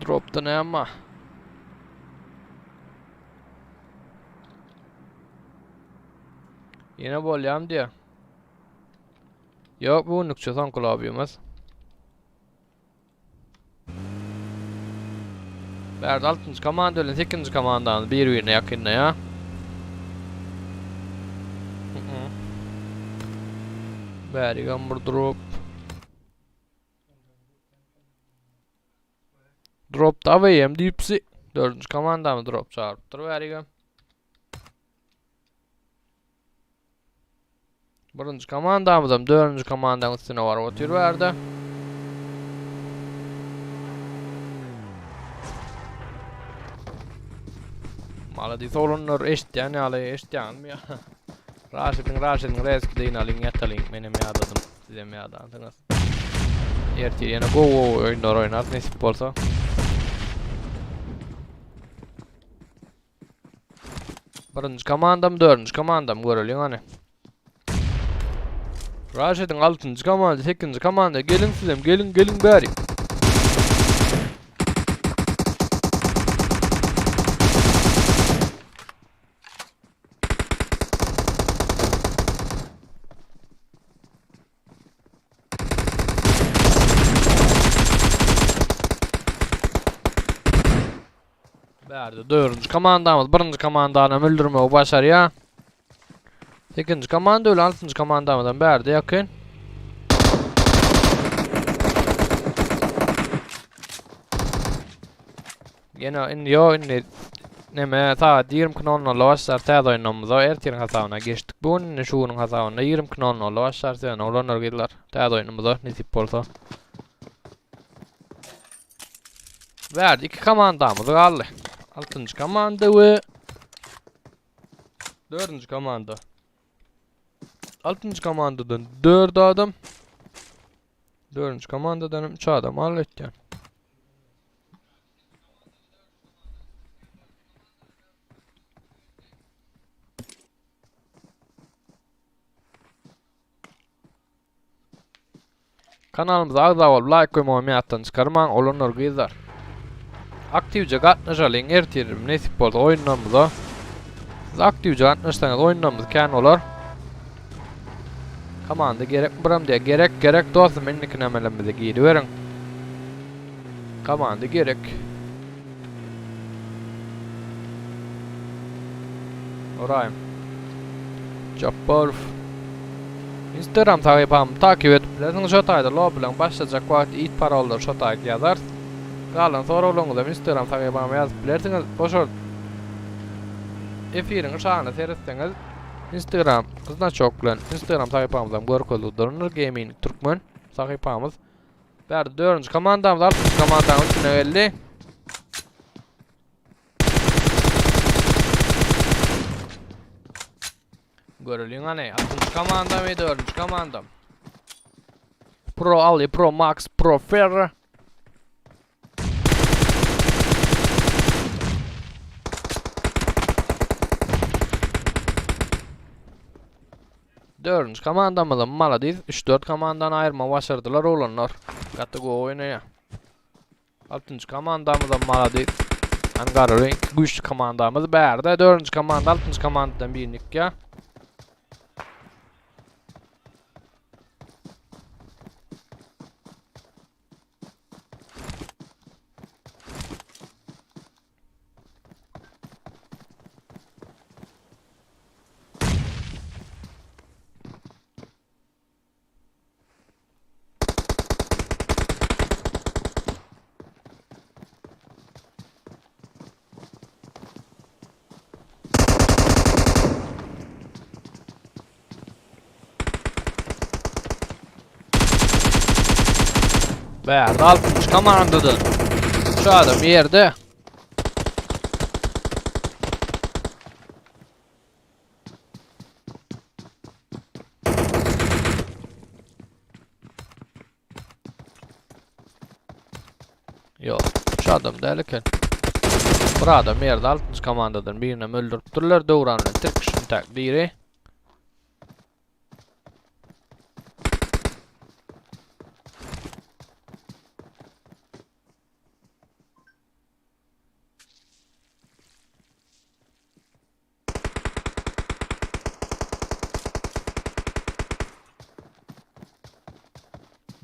Drop'ta ne ama? Yine bol yam diye. Yok bu unukça son kulağıyımız. Berdi 6. komanda öyle 8. komandanın bir birine yakınına ya. Berdi gamur drop. Drop da avayım deyipsi. 4. komandamı drop çağırıptır verigem. 1. komandamızdan 4. komandanın üstüne var otur verdi. Maladıysa olunlar eşityen alay eşityen mi ya? Raşid'in reski deyin alın yetalın benim yadadım size mi yadandınız? Ertir yine go oyunlar oynar nasip olsa. Birinci komandam 4. komandam görülüyor hani. Raşid'in 6. komanda 8. komanda gelin sizem gelin bari. Verdi 4. komandamız 1. komandanı öldürmeyi başarıyor. 8. komanda öyle 6. komandamızdan verdi yakın. Yine inni neme saat 20 knonla başlar tez oyunumuza ertirin hasabına geçtik. Bunun şunun hasabına 20 knonla başlar sen olanlar gidiler tez oyunumuza nasip olsa. Verdi 2 komandamız kaldı. 6. komanda ve 4. komanda. 6. komandadan 4 adam. 4. komandadan 3 adam halletken. Kanalımıza agza bolup like koymagy meýatdan çykarmaň, olanlar gyzlar. Aktivje gatnaşalyň ertirim nesip bolsa oýunlarymyza. Siz aktivje gatnaşsaňyz oýunlarymyz kän olar. Komanda gerek buram diye gerek dostum mendiki nämelerimize giydi verin. Komanda gerek. Orayım. Jabbarov. Instagram sayfamı takip edip bilersiňiz. Şo taýda lob bilen başlajak wagt it parollar şo taýda ýazar. Galan soraularyňyzy Instagram sayfama ýazyp bilersiňiz. Boşol efiriň şahana seretseňiz Instagram kıznaçok bilen Instagram sayfamyzdan görkezlik durunur gaming türkmen sayfamyz. Bäri 4-nji komandamyz 6-njy komandanyň üstüne geldi. Görülüň ane 6-njy komandam we 4-nji komandam. Pro Ali, Pro Max, Pro Ferrer. Dördüncü komandamızın maladiz 3-4 komandan ayırma başardılar olanlar. Kategori oynaya. 6-njy komandamızın maladiz. Angara renk güçlü komandamız bärde 4-njy komanda 6-njy komandadan birlik ya. Bärde 6-njy komandadan. Şu adam ýerde. Yok, şu adam däl eken. Bir adam ýerde 6-njy komandadan birini öldüripdirler. Döwran bilen Türkişin takdiri.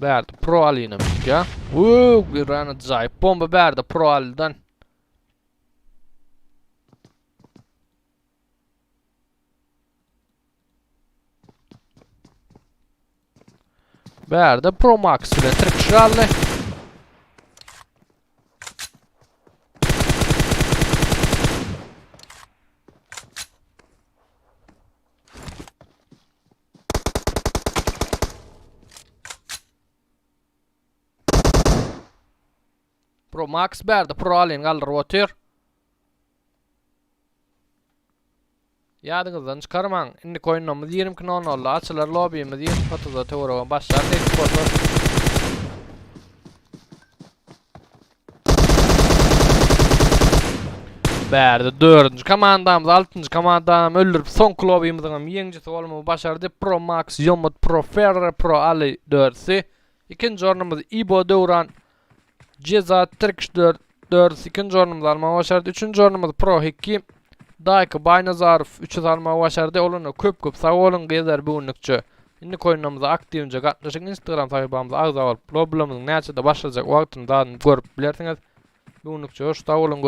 Bärde Pro Ali'ne ya. Bir rana zayıf bomba bärde Pro Ali'den. Bärde Pro Max ile Türkşalle. Pro Max bärde Pro Ali'ni galdyryp otyr. Ýadyňyzdan çykarmaň. Indi koýunumyz 20:00 açylar lobbymiz 20:30-da töwregen başlar. Bärde 4-nji komandamyz 6-njy komandam öldürüp soňky lobbymiziň ýeňjisi bolmagy başardy. Pro Max, Yomut, Pro Ferrer, Pro Ali 4-si. İkinji ornumyz İbo Döwran, Ceza Turkish 4 ikinci ornumuz almağa başardı. Üçüncü ornumuz Pro 2. Dayka Baynazarov 300 almağa başardı. Olunu köp sağ olun gezer bu ünlükçü. Indi koyunumuza aktivce gatnaşık Instagram sayfamıza agza olup problemimizin näçede başlayacak wagtyny da görüp bilersiňiz. Bu ünlükçü hoş sağ olun.